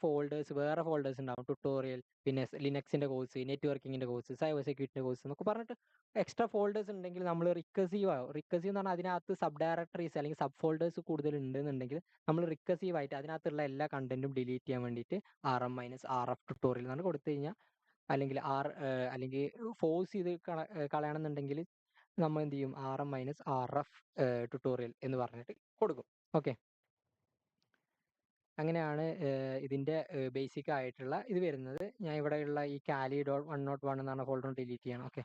വേറെ ഫോൾഡേഴ്സ് ഉണ്ടാവും. ട്യൂട്ടോറിയൽ, പിന്നെ ലിനക്സിന്റെ കോഴ്സ്, നെറ്റ്വർക്കിങ്ങിന്റെ കോഴ്സ്, സൈബർ സെക്യൂരിറ്റിന്റെ കോഴ്സ് എന്നൊക്കെ പറഞ്ഞിട്ട് എക്സ്ട്രാ ഫോൾഡേഴ്സ് ഉണ്ടെങ്കിൽ നമ്മൾ റിക്കസീവ് ആവും. റിക്കസീവ് എന്ന് പറഞ്ഞാൽ അതിനകത്ത് സബ് ഡയറക്ടറീസ് അല്ലെങ്കിൽ സബ് ഫോൾഡേഴ്സ് കൂടുതൽ ഉണ്ടെന്നുണ്ടെങ്കിൽ നമ്മൾ റിക്കസീവ് ആയിട്ട് അതിനകത്തുള്ള എല്ലാ കണ്ടന്റും ഡിലീറ്റ് ചെയ്യാൻ വേണ്ടിയിട്ട് RM minus R F tutorial എന്നാണ് കൊടുത്തു കഴിഞ്ഞാൽ, അല്ലെങ്കിൽ ഫോഴ്സ് ചെയ്ത് കളയണമെന്നുണ്ടെങ്കിൽ നമ്മൾ എന്ത് ചെയ്യും? RM minus R F tutorial എന്ന് പറഞ്ഞിട്ട് കൊടുക്കും. ഓക്കെ. അങ്ങനെയാണ് ഇതിന്റെ ബേസിക് ആയിട്ടുള്ള ഇത് വരുന്നത്. ഞാൻ ഇവിടെയുള്ള ഈ കാലി ഡോട്ട് 101 എന്ന് പറഞ്ഞ ഫോൾഡർ ഡിലീറ്റ് ചെയ്യണം. ഓക്കെ.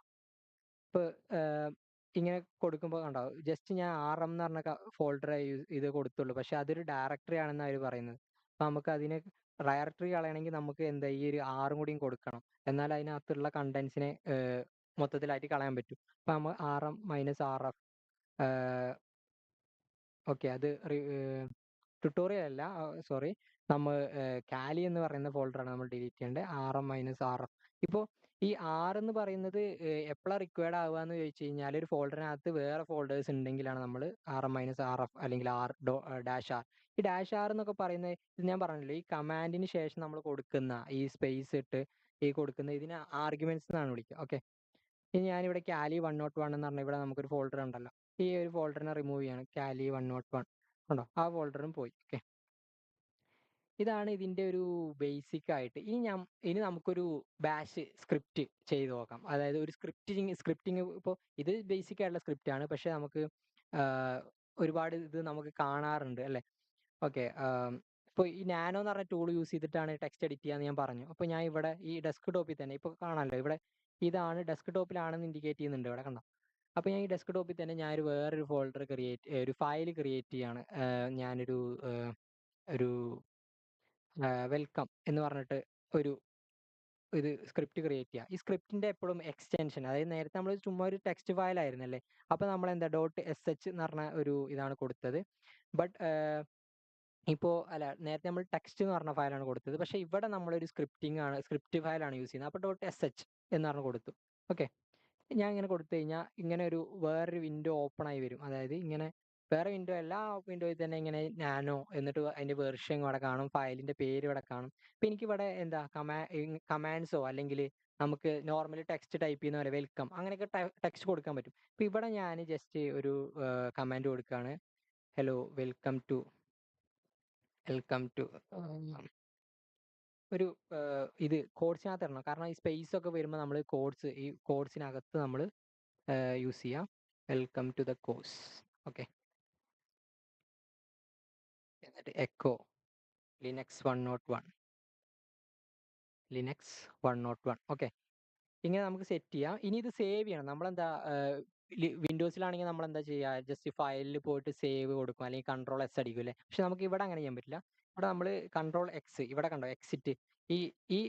ഇപ്പൊ ഇങ്ങനെ കൊടുക്കുമ്പോൾ കണ്ടോ, ജസ്റ്റ് ഞാൻ ആർഎം എന്ന് പറഞ്ഞ ഫോൾഡർ ഇത് കൊടുത്തുള്ളൂ, പക്ഷെ അതൊരു ഡയറക്ടറി ആണെന്ന് അവർ പറയുന്നത്. അപ്പൊ നമുക്ക് അതിന് ഡയറക്ടറി കളയണമെങ്കിൽ നമുക്ക് എന്താ ഈ ഒരു ആറും കൂടിയും കൊടുക്കണം. എന്നാൽ അതിനകത്തുള്ള കണ്ടന്റ്സിനെ മൊത്തത്തിലായിട്ട് കളയാൻ പറ്റും. അപ്പൊ നമ്മൾ RM minus R F okay. അത് ട്യൂട്ടോറിയൽ അല്ല, സോറി. നമ്മൾ കാലി എന്ന് പറയുന്ന ഫോൾഡറാണ് നമ്മൾ ഡിലീറ്റ് ചെയ്യേണ്ടത്. RM minus R F. ഇപ്പോൾ ഈ ആർ എന്ന് പറയുന്നത് എപ്പോഴാണ് റിക്വയർഡ് ആവുക എന്ന് ചോദിച്ചു കഴിഞ്ഞാൽ ഒരു ഫോൾഡറിനകത്ത് വേറെ ഫോൾഡേഴ്സ് ഉണ്ടെങ്കിലാണ് നമ്മൾ ആർഎം മൈനസ് ആർ എഫ് അല്ലെങ്കിൽ ഡാഷ് ആർ. ഈ ഡാഷ് ആർ എന്നൊക്കെ പറയുന്നത് ഇത് ഞാൻ പറഞ്ഞില്ലേ, ഈ കമാൻഡിന് ശേഷം നമ്മൾ കൊടുക്കുന്ന ഈ സ്പേസ് ഇട്ട് ഈ കൊടുക്കുന്ന ഇതിനെ ആർഗ്യുമെന്റ്സ് എന്നാണ് വിളിക്കുക. ഓക്കെ. ഇനി ഞാനിവിടെ കാലി 101 എന്ന് പറഞ്ഞാൽ ഇവിടെ നമുക്കൊരു ഫോൾഡർ ഉണ്ടല്ലോ. ഈ ഒരു ഫോൾഡറിനെ റിമൂവ് ചെയ്യണം. കാലി 101 ഉണ്ടോ, ആ ഫോൾഡറും പോയി. ഓക്കെ. ഇതാണ് ഇതിന്റെ ഒരു ബേസിക് ആയിട്ട്. ഇനി നമുക്കൊരു ബാഷ് സ്ക്രിപ്റ്റ് ചെയ്ത് നോക്കാം. അതായത് ഒരു സ്ക്രിപ്റ്റിംഗ് ഇപ്പോൾ ഇത് ബേസിക് ആയിട്ടുള്ള സ്ക്രിപ്റ്റ് ആണ്, പക്ഷെ നമുക്ക് ഒരുപാട് ഇത് നമുക്ക് കാണാറുണ്ട് അല്ലേ? ഓക്കെ. ഇപ്പോൾ ഈ നാനോ എന്ന് പറഞ്ഞ ടൂൾ യൂസ് ചെയ്തിട്ടാണ് ടെക്സ്റ്റ് എഡിറ്റ് ചെയ്യാന്ന് ഞാൻ പറഞ്ഞു. അപ്പോൾ ഞാൻ ഇവിടെ ഈ ഡെസ്ക്ടോപ്പിൽ തന്നെ ഇപ്പോൾ കാണാമല്ലോ ഇവിടെ ഇതാണ് ഡെസ്ക്ടോപ്പിലാണെന്ന് ഇൻഡിക്കേറ്റ് ചെയ്യുന്നുണ്ട് ഇവിടെ കണ്ടോ? അപ്പോൾ ഞാൻ ഈ ഡെസ്ക്ടോപ്പിൽ തന്നെ ഞാനൊരു വേറൊരു ഫോൾഡർ ഒരു ഫയൽ ക്രിയേറ്റ് ചെയ്യാണ്. ഞാനൊരു ഒരു വെൽക്കം എന്ന് പറഞ്ഞിട്ട് ഒരു ഇത് സ്ക്രിപ്റ്റ് ക്രിയേറ്റ് ചെയ്യുക. ഈ സ്ക്രിപ്റ്റിന്റെ എപ്പോഴും എക്സ്റ്റൻഷൻ അതായത് നേരത്തെ നമ്മൾ ചുമ്മാ ഒരു ടെക്സ്റ്റ് ഫയൽ ആയിരുന്നല്ലേ. അപ്പോൾ നമ്മൾ എന്താ .sh എന്ന് പറഞ്ഞ ഒരു ഇതാണ് കൊടുത്തത്. ബട്ട് ഇപ്പോൾ അല്ല നേരത്തെ നമ്മൾ ടെക്സ്റ്റ് എന്ന് പറഞ്ഞ ഫയലാണ് കൊടുത്തത്. പക്ഷേ ഇവിടെ നമ്മളൊരു സ്ക്രിപ്റ്റ് ഫയലാണ് യൂസ് ചെയ്യുന്നത്. അപ്പോൾ .sh എന്ന് പറഞ്ഞ് കൊടുത്തു. ഓക്കെ. ഞാൻ ഇങ്ങനെ കൊടുത്തു കഴിഞ്ഞാൽ ഇങ്ങനെ ഒരു വേറൊരു വിൻഡോ ഓപ്പൺ ആയി വരും. അതായത് ഇങ്ങനെ വേറെ വിൻഡോ എല്ലാ വിൻഡോയിൽ തന്നെ ഇങ്ങനെ നാനോ എന്നിട്ട് അതിന്റെ വെർഷൻ ഇവിടെ കാണും, ഫയലിന്റെ പേര് ഇവിടെ കാണും. അപ്പൊ എനിക്കിവിടെ എന്താ കമാൻഡ്സോ അല്ലെങ്കിൽ നമുക്ക് നോർമലി ടെക്സ്റ്റ് ടൈപ്പ് ചെയ്യുന്ന പോലെ വെൽക്കം അങ്ങനെയൊക്കെ ടെക്സ്റ്റ് കൊടുക്കാൻ പറ്റും. അപ്പൊ ഇവിടെ ഞാൻ ജസ്റ്റ് ഒരു കമാൻഡ് കൊടുക്കുകയാണ്. ഹലോ വെൽക്കം ടു ഒരു ഇത് കോഡ്സിനകത്ത് ഇടണം. കാരണം ഈ സ്പേസ് ഒക്കെ വരുമ്പോൾ നമ്മൾ ഈ കോഡ്സിനകത്ത് നമ്മൾ യൂസ് ചെയ്യാം. Welcome to the course. Okay. എന്നിട്ട് എക്കോ ലിനക്സ് 101 ഓക്കെ. ഇങ്ങനെ നമുക്ക് സെറ്റ് ചെയ്യാം. ഇനി ഇത് സേവ് ചെയ്യണം. നമ്മളെന്താ വിൻഡോസിലാണെങ്കിൽ നമ്മൾ എന്താ ചെയ്യുക, ജസ്റ്റ് ഫയലിൽ പോയിട്ട് സേവ് കൊടുക്കും അല്ലെങ്കിൽ Ctrl+S അടിക്കും അല്ലേ. പക്ഷെ നമുക്ക് ഇവിടെ അങ്ങനെ ചെയ്യാൻ പറ്റില്ല. ഇവിടെ നമ്മൾ Ctrl+X ഇവിടെ കണ്ടോ എക്സിറ്റ്. ഈ ഈ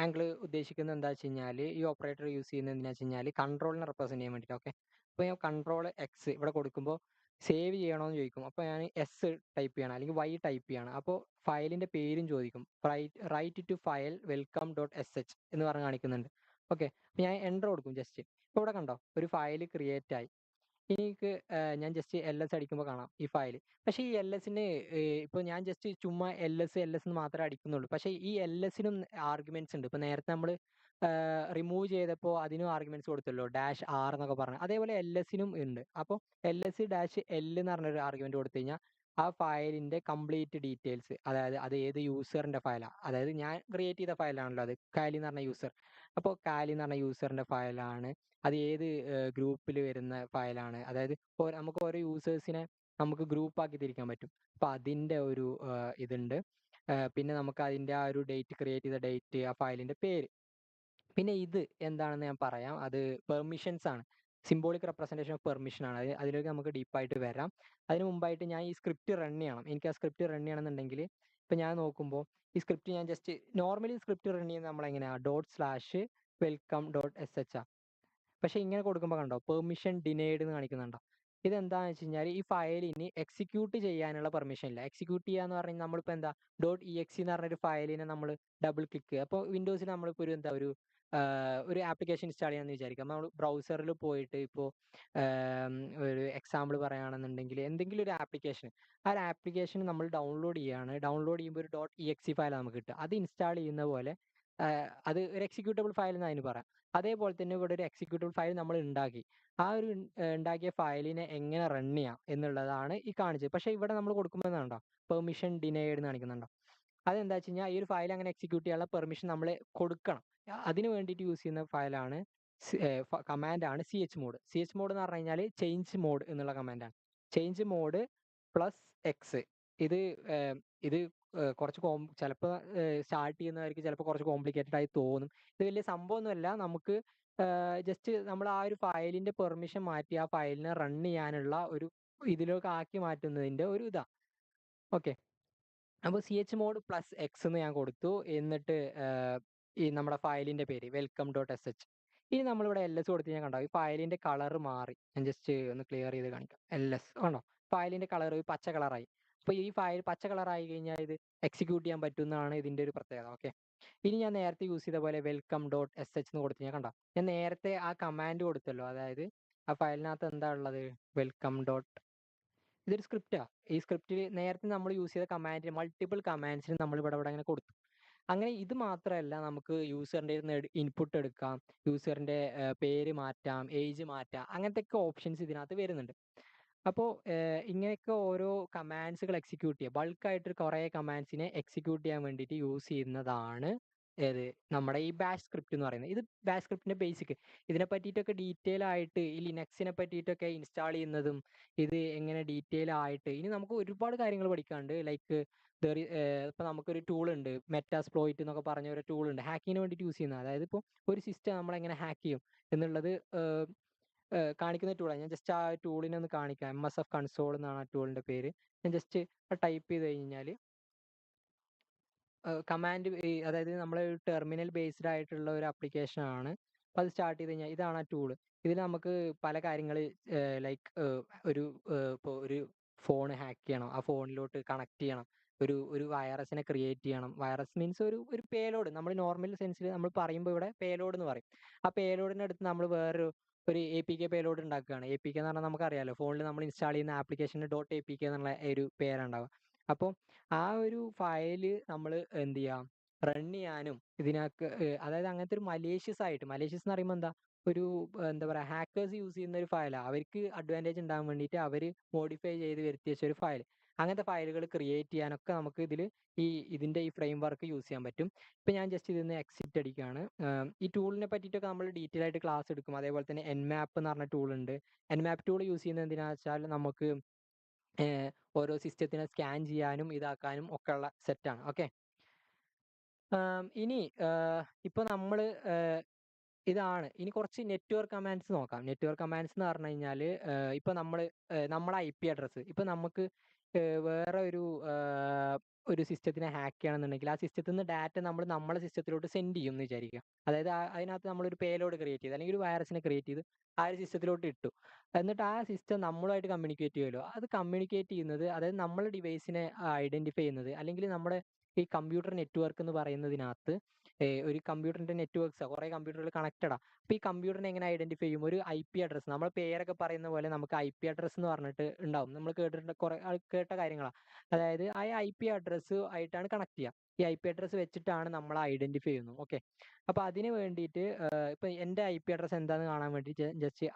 ആംഗിൾ ഉദ്ദേശിക്കുന്നത് എന്താ വെച്ച് കഴിഞ്ഞാൽ ഈ ഓപ്പറേറ്റർ യൂസ് ചെയ്യുന്നത് എന്തിനാ വെച്ച് കഴിഞ്ഞാൽ കൺട്രോളിനെ റെപ്രസെന്റ് ചെയ്യാൻ വേണ്ടിയിട്ട്. ഓക്കെ. അപ്പോൾ ഞാൻ Ctrl+X ഇവിടെ കൊടുക്കുമ്പോൾ സേവ് ചെയ്യണമെന്ന് ചോദിക്കും. അപ്പോൾ ഞാൻ എസ് ടൈപ്പ് ചെയ്യണം അല്ലെങ്കിൽ വൈ ടൈപ്പ് ചെയ്യണം. അപ്പോൾ ഫയലിന്റെ പേരും ചോദിക്കും. റൈറ്റ് ടു ഫയൽ welcome.sh എന്ന് പറഞ്ഞ് കാണിക്കുന്നുണ്ട്. ഓക്കെ. അപ്പോൾ ഞാൻ എൻ്റർ കൊടുക്കും ജസ്റ്റ്. ഇപ്പോൾ ഇവിടെ കണ്ടോ ഒരു ഫയൽ ക്രിയേറ്റ് ആയി. എനിക്ക് ഞാൻ ജസ്റ്റ് LS അടിക്കുമ്പോൾ കാണാം ഈ ഫയൽ. പക്ഷേ ഈ LSന് ഇപ്പോൾ ഞാൻ ജസ്റ്റ് ചുമ്മാ LS എന്ന് മാത്രമേ അടിക്കുന്നുള്ളൂ. പക്ഷേ ഈ LSനും ആർഗ്യുമെന്റ്സ് ഉണ്ട്. ഇപ്പോൾ നേരത്തെ നമ്മൾ റിമൂവ് ചെയ്തപ്പോൾ അതിനും ആർഗ്യുമെന്റ്സ് കൊടുത്തല്ലോ -r എന്നൊക്കെ പറഞ്ഞു. അതേപോലെ LSനും ഉണ്ട്. അപ്പോൾ LS-L എന്ന് പറഞ്ഞൊരു ആർഗ്യുമെന്റ് കൊടുത്തു കഴിഞ്ഞാൽ ആ ഫയലിന്റെ കംപ്ലീറ്റ് ഡീറ്റെയിൽസ്, അതായത് അത് ഏത് യൂസറിന്റെ ഫയലാണ്, അതായത് ഞാൻ ക്രിയേറ്റ് ചെയ്ത ഫയലാണല്ലോ അത് കാലി എന്ന് പറഞ്ഞ യൂസർ. അപ്പോൾ കാലി എന്ന് പറഞ്ഞ യൂസറിന്റെ ഫയലാണ്, അത് ഏത് ഗ്രൂപ്പിൽ വരുന്ന ഫയലാണ്, അതായത് നമുക്ക് ഓരോ യൂസേഴ്സിനെ നമുക്ക് ഗ്രൂപ്പ് ആക്കി തിരിക്കാൻ പറ്റും. അപ്പോൾ അതിന്റെ ഒരു ഇതുണ്ട്. പിന്നെ നമുക്ക് അതിന്റെ ആ ഒരു ക്രിയേറ്റ് ചെയ്ത ഡേറ്റ്, ആ ഫയലിന്റെ പേര്. പിന്നെ ഇത് എന്താണെന്ന് ഞാൻ പറയാം. അത് പെർമിഷൻസ് ആണ്. സിംബോളിക് റെപ്രസെന്റേഷൻ ഓഫ് പെർമിഷൻ ആണ്. അതിലേക്ക് നമുക്ക് ഡീപ്പായിട്ട് വരാം. അതിന് മുമ്പായിട്ട് ഞാൻ ഈ സ്ക്രിപ്റ്റ് റൺ ചെയ്യണം. എനിക്ക് ആ സ്ക്രിപ്റ്റ് റൺ ചെയ്യണമെന്നുണ്ടെങ്കിൽ ഇപ്പം ഞാൻ നോക്കുമ്പോൾ ഈ സ്ക്രിപ്റ്റ് ഞാൻ ജസ്റ്റ് നോർമലി സ്ക്രിപ്റ്റ് റൺ ചെയ്യുന്നത് നമ്മളെങ്ങനെയാണ് ./welcome.sh പക്ഷെ ഇങ്ങനെ കൊടുക്കുമ്പോൾ കണ്ടോ പെർമിഷൻ ഡിനൈഡ് എന്ന് കാണിക്കുന്നുണ്ടോ? ഇതെന്താണെന്ന് വെച്ച് കഴിഞ്ഞാൽ ഈ ഫയലിന് എക്സിക്യൂട്ട് ചെയ്യാനുള്ള പെർമിഷൻ ഇല്ല. എക്സിക്യൂട്ട് ചെയ്യാന്ന് പറഞ്ഞാൽ നമ്മളിപ്പോൾ എന്താ .exe എന്ന് പറഞ്ഞൊരു ഫയലിനെ നമ്മൾ ഡബിൾ ക്ലിക്ക്, അപ്പോൾ വിൻഡോസിൽ നമ്മളിപ്പോൾ ഒരു ആപ്ലിക്കേഷൻ ഇൻസ്റ്റാൾ ചെയ്യാമെന്ന് വിചാരിക്കാം. നമ്മൾ ബ്രൗസറിൽ പോയിട്ട് ഇപ്പോൾ ഒരു എക്സാമ്പിൾ പറയുകയാണെന്നുണ്ടെങ്കിൽ എന്തെങ്കിലും ഒരു ആപ്ലിക്കേഷൻ, ആ ഒരു ആപ്ലിക്കേഷൻ നമ്മൾ ഡൗൺലോഡ് ചെയ്യുകയാണ്. ഡൗൺലോഡ് ചെയ്യുമ്പോൾ ഒരു .exe ഫയലാണ് നമുക്ക് കിട്ടുക. അത് ഇൻസ്റ്റാൾ ചെയ്യുന്ന പോലെ അത് ഒരു എക്സിക്യൂട്ടബിൾ ഫയൽ എന്ന് അതിന് പറയാം. അതേപോലെ തന്നെ ഇവിടെ ഒരു എക്സിക്യൂട്ടബിൾ ഫയൽ നമ്മൾ ഉണ്ടാക്കി. ആ ഒരു ഉണ്ടാക്കിയ ഫയലിനെ എങ്ങനെ റൺ ചെയ്യാം എന്നുള്ളതാണ് ഈ കാണിച്ചത്. പക്ഷേ ഇവിടെ നമ്മൾ കൊടുക്കുമ്പോൾ കണ്ടോ പെർമിഷൻ ഡിനൈഡ് എന്ന് കാണിക്കുന്നുണ്ടോ? അതെന്താ വെച്ച് കഴിഞ്ഞാൽ ഈ ഒരു ഫയൽ അങ്ങനെ എക്സിക്യൂട്ട് ചെയ്യാനുള്ള പെർമിഷൻ നമ്മൾ കൊടുക്കണം. അതിന് വേണ്ടിയിട്ട് യൂസ് ചെയ്യുന്ന ഫയലാണ് കമാൻഡാണ് CH മോഡ് എന്ന് പറഞ്ഞു കഴിഞ്ഞാൽ ചേഞ്ച് മോഡ് എന്നുള്ള കമാൻഡാണ്. Change mode +X. ഇത് ഇത് കുറച്ച് ചിലപ്പോൾ സ്റ്റാർട്ട് ചെയ്യുന്നവർക്ക് ചിലപ്പോൾ കുറച്ച് കോംപ്ലിക്കേറ്റഡ് ആയി തോന്നും. ഇത് വലിയ സംഭവമൊന്നുമല്ല. നമുക്ക് ജസ്റ്റ് നമ്മൾ ആ ഒരു ഫയലിന്റെ പെർമിഷൻ മാറ്റി ആ ഫയലിനെ റൺ ചെയ്യാനുള്ള ഒരു ഇതിലേക്ക് ആക്കി മാറ്റുന്നതിന്റെ ഒരു ഇതാ. ഓക്കെ. അപ്പോൾ CH മോഡ് +X എന്ന് ഞാൻ കൊടുത്തു. എന്നിട്ട് ഈ നമ്മുടെ ഫയലിന്റെ പേര് welcome.sh. ഇനി നമ്മളിവിടെ LS കൊടുത്ത് കഴിഞ്ഞാൽ കണ്ടോ ഈ ഫയലിന്റെ കളർ മാറി. ഞാൻ ജസ്റ്റ് ഒന്ന് ക്ലിയർ ചെയ്ത് കാണിക്കാം. LS കണ്ടോ ഫയലിന്റെ കളർ പച്ച കളറായി. അപ്പോൾ ഈ ഫയൽ പച്ച കളറായി കഴിഞ്ഞാൽ ഇത് എക്സിക്യൂട്ട് ചെയ്യാൻ പറ്റുന്നതാണ് ഇതിന്റെ ഒരു പ്രത്യേകത. ഓക്കെ. ഇനി ഞാൻ നേരത്തെ യൂസ് ചെയ്ത പോലെ welcome.sh എന്ന് കൊടുത്ത് കഴിഞ്ഞാൽ കണ്ടോ ഞാൻ നേരത്തെ ആ കമാൻഡ് കൊടുത്തല്ലോ, അതായത് ആ ഫയലിനകത്ത് എന്താ ഉള്ളത് വെൽക്കം ഡോട്ട്, ഇതൊരു സ്ക്രിപ്റ്റാ. ഈ സ്ക്രിപ്റ്റിൽ നേരത്തെ നമ്മൾ യൂസ് ചെയ്ത കമാൻഡിന് മൾട്ടിപ്പിൾ കമാൻഡ്സിന് നമ്മൾ ഇവിടെ അങ്ങനെ കൊടുത്തു. അങ്ങനെ ഇത് മാത്രമല്ല, നമുക്ക് യൂസറിന്റെ ഇൻപുട്ട് എടുക്കാം, യൂസറിന്റെ പേര് മാറ്റാം, ഏജ് മാറ്റാം, അങ്ങനത്തെ ഒക്കെ ഓപ്ഷൻസ് ഇതിനകത്ത് വരുന്നുണ്ട്. അപ്പോൾ ഇങ്ങനെയൊക്കെ ഓരോ കമാൻഡ്സുകൾ എക്സിക്യൂട്ട് ചെയ്യുക, ബൾക്കായിട്ട് കുറേ കമാൻഡ്സിനെ എക്സിക്യൂട്ട് ചെയ്യാൻ വേണ്ടിയിട്ട് യൂസ് ചെയ്യുന്നതാണ് ഏത് നമ്മുടെ ഈ ബാഷ് സ്ക്രിപ്റ്റ് എന്ന് പറയുന്നത്. ഇത് ബാഷ് സ്ക്രിപ്റ്റിന്റെ ബേസിക്. ഇതിനെ പറ്റിയിട്ടൊക്കെ ഡീറ്റെയിൽ ആയിട്ട് ഈ ലിനക്സിനെ പറ്റിയിട്ടൊക്കെ ഇൻസ്റ്റാൾ ചെയ്യുന്നതും ഇത് എങ്ങനെ ഡീറ്റെയിൽ ആയിട്ട് ഇനി നമുക്ക് ഒരുപാട് കാര്യങ്ങൾ പഠിക്കാനുണ്ട്. ലൈക്ക് ഇപ്പൊ നമുക്കൊരു ടൂൾ ഉണ്ട്, മെറ്റാസ്പ്ലോയിറ്റ് എന്നൊക്കെ പറഞ്ഞ ഒരു ടൂൾ ഉണ്ട് ഹാക്കിങ്ങിന് വേണ്ടിയിട്ട് യൂസ് ചെയ്യുന്നത്. അതായത് ഇപ്പോൾ ഒരു സിസ്റ്റം നമ്മൾ എങ്ങനെ ഹാക്ക് ചെയ്യും എന്നുള്ളത് കാണിക്കുന്ന ടൂളാണ്. ഞാൻ ജസ്റ്റ് ആ ടൂളിനെ ഒന്ന് കാണിക്കാം. MSF കൺസോൾ എന്നാണ് ആ ടൂളിന്റെ പേര്. ഞാൻ ജസ്റ്റ് ടൈപ്പ് ചെയ്ത് കഴിഞ്ഞാൽ കമാൻഡ്, അതായത് നമ്മൾ ടെർമിനൽ ബേസ്ഡ് ആയിട്ടുള്ള ഒരു ആപ്ലിക്കേഷൻ ആണ്. അപ്പോൾ അത് സ്റ്റാർട്ട് ചെയ്ത് കഴിഞ്ഞാൽ ഇതാണ് ആ ടൂൾ. ഇതിൽ നമുക്ക് പല കാര്യങ്ങൾ ലൈക്ക് ഒരു ഇപ്പോൾ ഒരു ഫോൺ ഹാക്ക് ചെയ്യണം, ആ ഫോണിലോട്ട് കണക്ട് ചെയ്യണം, ഒരു ഒരു വൈറസിനെ ക്രിയേറ്റ് ചെയ്യണം. വൈറസ് മീൻസ് ഒരു പേലോഡ്. നമ്മൾ നോർമൽ സെൻസിൽ നമ്മൾ പറയുമ്പോൾ ഇവിടെ പേലോഡ് എന്ന് പറയും. ആ പേലോഡിൻ്റെ അടുത്ത് നമ്മൾ ഒരു APK പേലോഡ് ഉണ്ടാക്കുകയാണ്. APK എന്ന് പറഞ്ഞാൽ നമുക്കറിയാലോ, ഫോണിൽ നമ്മൾ ഇൻസ്റ്റാൾ ചെയ്യുന്ന ആപ്ലിക്കേഷന് .apk എന്നുള്ള ഒരു പേരുണ്ടാവുക. അപ്പോൾ ആ ഒരു ഫയല് നമ്മൾ എന്ത് ചെയ്യാം, റൺ ചെയ്യാനും ഇതിനൊക്കെ അതായത് അങ്ങനത്തെ ഒരു മലേഷ്യസ് എന്ന് പറയുമ്പോൾ എന്താ, ഒരു എന്താ പറയുക, ഹാക്കേഴ്സ് യൂസ് ചെയ്യുന്ന ഒരു ഫയലാണ്. അവർക്ക് അഡ്വാൻറ്റേജ് ഉണ്ടാകാൻ വേണ്ടിയിട്ട് അവർ മോഡിഫൈ ചെയ്ത് വരുത്തി വെച്ച ഒരു ഫയൽ. അങ്ങനത്തെ ഫയലുകൾ ക്രിയേറ്റ് ചെയ്യാനൊക്കെ നമുക്ക് ഇതിന്റെ ഈ ഫ്രെയിം വർക്ക് യൂസ് ചെയ്യാൻ പറ്റും. ഇപ്പം ഞാൻ ജസ്റ്റ് ഇതിൽ നിന്ന് എക്സിറ്റ് അടിക്കുകയാണ്. ഈ ടൂളിനെ പറ്റിയിട്ടൊക്കെ നമ്മൾ ഡീറ്റെയിൽ ആയിട്ട് ക്ലാസ് എടുക്കും. അതേപോലെ തന്നെ Nmap എന്ന് പറഞ്ഞ ടൂൾ ഉണ്ട്. Nmap ടൂൾ യൂസ് ചെയ്യുന്നത് എന്തിനാണെന്ന് വെച്ചാൽ നമുക്ക് ഏഹ് ഓരോ സിസ്റ്റത്തിനെ സ്കാൻ ചെയ്യാനും ഇതാക്കാനും ഒക്കെ ഉള്ള സെറ്റാണ്. ഓക്കെ. ഇനി ഇപ്പൊ നമ്മൾ ഇതാണ്. ഇനി കുറച്ച് നെറ്റ്വർക്ക് കമാൻഡ്സ് നോക്കാം. നെറ്റ്വർക്ക് കമാൻഡ്സ് എന്ന് പറഞ്ഞു കഴിഞ്ഞാൽ ഇപ്പൊ നമ്മളെ IP അഡ്രസ്സ് ഇപ്പൊ നമുക്ക് വേറെ ഒരു സിസ്റ്റത്തിനെ ഹാക്ക് ചെയ്യണമെന്നുണ്ടെങ്കിൽ ആ സിസ്റ്റത്തിൽ നിന്ന് ഡാറ്റ നമ്മളെ സിസ്റ്റത്തിലോട്ട് സെൻഡ് ചെയ്യും എന്ന് വിചാരിക്കുക. അതായത് അതിനകത്ത് നമ്മളൊരു പേലോഡ് ക്രിയേറ്റ് ചെയ്ത് അല്ലെങ്കിൽ ഒരു വൈറസിനെ ക്രിയേറ്റ് ചെയ്ത് ആ ഒരു സിസ്റ്റത്തിലോട്ട് ഇട്ടു. എന്നിട്ട് ആ സിസ്റ്റം നമ്മളുമായിട്ട് കമ്മ്യൂണിക്കേറ്റ് ചെയ്യുമല്ലോ. അത് കമ്മ്യൂണിക്കേറ്റ് ചെയ്യുന്നത്, അതായത് നമ്മളെ ഡിവൈസിനെ ഐഡന്റിഫൈ ചെയ്യുന്നത്, അല്ലെങ്കിൽ നമ്മുടെ ഈ കമ്പ്യൂട്ടർ നെറ്റ്വർക്ക് എന്ന് പറയുന്നതിനകത്ത് ഒരു കമ്പ്യൂട്ടറിന്റെ നെറ്റ്വർക്ക്സ് കുറേ കമ്പ്യൂട്ടറുകൾ കണക്റ്റഡാണ്. അപ്പോൾ ഈ കമ്പ്യൂട്ടറിനെ എങ്ങനെ ഐഡന്റിഫൈ ചെയ്യും? ഒരു IP അഡ്രസ്സ്, നമ്മൾ പേരൊക്കെ പറയുന്ന പോലെ നമുക്ക് IP അഡ്രസ്സ് എന്ന് പറഞ്ഞിട്ട് ഉണ്ടാവും. നമ്മൾ കേട്ടിട്ടുണ്ട്, കുറേ ആൾ കേട്ട കാര്യങ്ങളാണ്. അതായത് ആ IP അഡ്രസ്സ് ആയിട്ടാണ് കണക്ട് ചെയ്യുക. ഈ IP അഡ്രസ്സ് വെച്ചിട്ടാണ് നമ്മൾ ഐഡന്റിഫൈ ചെയ്യുന്നത്. ഓക്കെ. അപ്പോൾ അതിന് വേണ്ടിയിട്ട് ഇപ്പൊ എൻ്റെ IP അഡ്രസ്സ് എന്താണെന്ന് കാണാൻ വേണ്ടി ജസ്റ്റ്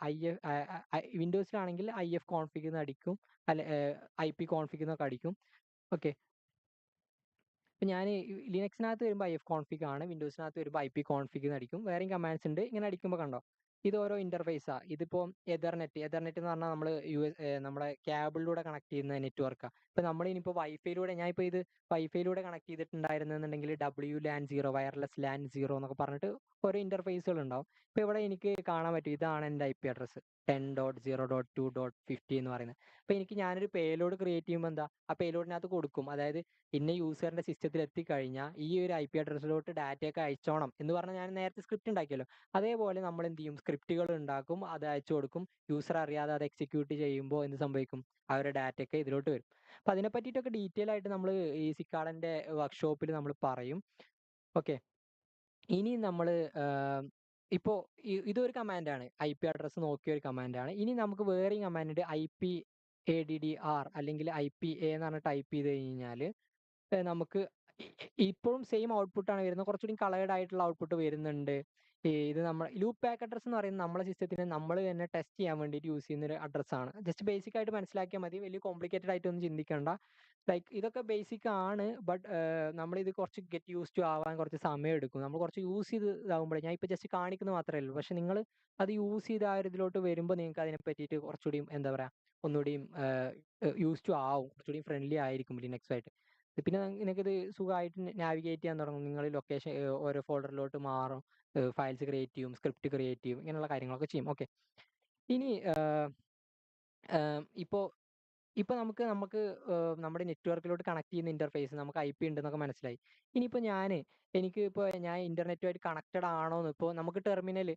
വിൻഡോസിലാണെങ്കിൽ IF കോൺഫിഗ് എന്ന് അടിക്കും, അല്ലെ IP കോൺഫിഗ് എന്നൊക്കെ അടിക്കും. ഓക്കെ. ഇപ്പൊ ഞാൻ ലിനക്സിനകത്ത് വരുമ്പോൾ IF കോൺഫിഗ് ആണ്, വിൻഡോസിനകത്ത് വരുമ്പോൾ IP കോൺഫിഗ് എന്ന് അടിക്കും. വേറെയും കമാൻഡ്സ് ഉണ്ട്. ഇങ്ങനെ അടിക്കുമ്പോൾ കണ്ടോ, ഇത് ഓരോ ഇന്റർഫേസാ. ഇതിപ്പോ എതർനെറ്റ് എന്ന് പറഞ്ഞാൽ നമ്മൾ നമ്മളെ കേബിളിലൂടെ കണക്ട് ചെയ്യുന്ന നെറ്റ്വർക്കാണ്. ഇപ്പൊ നമ്മൾ ഇനിയിപ്പോൾ വൈഫൈയിലൂടെ, ഞാൻ ഇപ്പോൾ ഇത് വൈഫൈയിലൂടെ കണക്ട് ചെയ്തിട്ടുണ്ടായിരുന്നെന്നുണ്ടെങ്കിൽ WLAN 0, വയർലെസ് LAN 0 എന്നൊക്കെ പറഞ്ഞിട്ട് ഓരോ ഇന്റർഫേസുകൾ ഉണ്ടാവും. ഇപ്പൊ ഇവിടെ എനിക്ക് കാണാൻ പറ്റും, ഇതാണ് എൻ്റെ IP അഡ്രസ്സ് 10.0.2.50 എന്ന് പറയുന്നത്. അപ്പൊ ഞാനൊരു പേലോഡ് ക്രിയേറ്റ് ചെയ്യുമ്പോൾ എന്താ, ആ പേലോഡിനകത്ത് കൊടുക്കും, അതായത് ഇന്ന യൂസറിന്റെ സിസ്റ്റത്തിൽ എത്തിക്കഴിഞ്ഞാൽ ഈ ഒരു IP അഡ്രസ്സിലോട്ട് ഡാറ്റയൊക്കെ അയച്ചോണം എന്ന് പറഞ്ഞാൽ ഞാൻ നേരത്തെ സ്ക്രിപ്റ്റ് ഉണ്ടാക്കിയല്ലോ. അതേപോലെ നമ്മൾ എന്ത് ചെയ്യും, സ്ക്രിപ്റ്റുകൾ ഉണ്ടാക്കും, അത് അയച്ചു കൊടുക്കും. യൂസർ അറിയാതെ അത് എക്സിക്യൂട്ട് ചെയ്യുമ്പോൾ എന്ത് സംഭവിക്കും, അവരുടെ ഡാറ്റയൊക്കെ ഇതിലോട്ട് വരും. അപ്പൊ അതിനെ പറ്റിയിട്ടൊക്കെ ഡീറ്റെയിൽ ആയിട്ട് നമ്മൾ ഈ സിക്കാഡന്റെ വർക്ക്ഷോപ്പിൽ നമ്മൾ പറയും. ഓക്കെ. ഇനി നമ്മൾ ഇപ്പോൾ ഇതൊരു കമാൻഡാണ്, IP അഡ്രസ്സ് നോക്കിയ ഒരു കമാൻഡാണ്. ഇനി നമുക്ക് വേറെയും കമാൻഡ് ഉണ്ട്, IPADDR അല്ലെങ്കിൽ IPA എന്ന് പറഞ്ഞ് ടൈപ്പ് ചെയ്ത് കഴിഞ്ഞാൽ നമുക്ക് ഇപ്പോഴും സെയിം ഔട്ട്പുട്ടാണ് വരുന്നത്, കുറച്ചുകൂടി കളേർഡ് ആയിട്ടുള്ള ഔട്ട്പുട്ട് വരുന്നുണ്ട്. ഇത് നമ്മൾ ലൂപ്പ് ബാക്ക് അഡ്രസ്സ് എന്ന് പറയുന്നത് നമ്മളെ സിസ്റ്റത്തിനെ നമ്മൾ തന്നെ ടെസ്റ്റ് ചെയ്യാൻ വേണ്ടിയിട്ട് യൂസ് ചെയ്യുന്ന ഒരു അഡ്രസ്സാണ്. ജസ്റ്റ് ബേസിക് ആയിട്ട് മനസ്സിലാക്കിയാൽ മതി, വലിയ കോംപ്ലിക്കേറ്റഡ് ആയിട്ടൊന്നും ചിന്തിക്കേണ്ട. ലൈക്ക് ഇതൊക്കെ ബേസിക് ആണ്, ബട്ട് നമ്മളിത് കുറച്ച് ഗെറ്റ് യൂസ് ടു ആവാൻ കുറച്ച് സമയം എടുക്കും. നമ്മൾ കുറച്ച് യൂസ് ചെയ്ത് ഇതാകുമ്പോഴേ, ഞാൻ ഇപ്പോൾ ജസ്റ്റ് കാണിക്കുന്നത് മാത്രമേ ഉള്ളൂ, പക്ഷെ നിങ്ങൾ അത് യൂസ് ചെയ്ത് ആ ഒരു ഇതിലോട്ട് വരുമ്പോൾ നിങ്ങൾക്ക് അതിനെ പറ്റിയിട്ട് കുറച്ചുകൂടിയും എന്താ പറയുക, ഒന്നുകൂടിയും യൂസ് ടു ആവും, കുറച്ചുകൂടി ഫ്രണ്ട്ലി ആയിരിക്കും ലിനക്സുമായിട്ട്. പിന്നെ നിനക്കിത് സുഖമായിട്ട് നാവിഗേറ്റ് ചെയ്യാൻ തുടങ്ങും. നിങ്ങൾ ലൊക്കേഷൻ ഓരോ ഫോൾഡറിലോട്ട് മാറും, ഫയൽസ് ക്രിയേറ്റ് ചെയ്യും, സ്ക്രിപ്റ്റ് ക്രിയേറ്റ് ചെയ്യും, ഇങ്ങനെയുള്ള കാര്യങ്ങളൊക്കെ ചെയ്യും. ഓക്കെ. ഇനി ഇപ്പോൾ ഇപ്പൊ നമുക്ക് നമ്മുടെ നെറ്റ്വർക്കിലോട്ട് കണക്ട് ചെയ്യുന്ന ഇന്റർഫേസ് നമുക്ക് IP ഉണ്ടെന്നൊക്കെ മനസ്സിലായി. ഇനിയിപ്പോ ഞാൻ ഇന്റർനെറ്റുമായിട്ട് കണക്റ്റഡ് ആണോന്ന്, ഇപ്പോൾ നമുക്ക് ടെർമിനൽ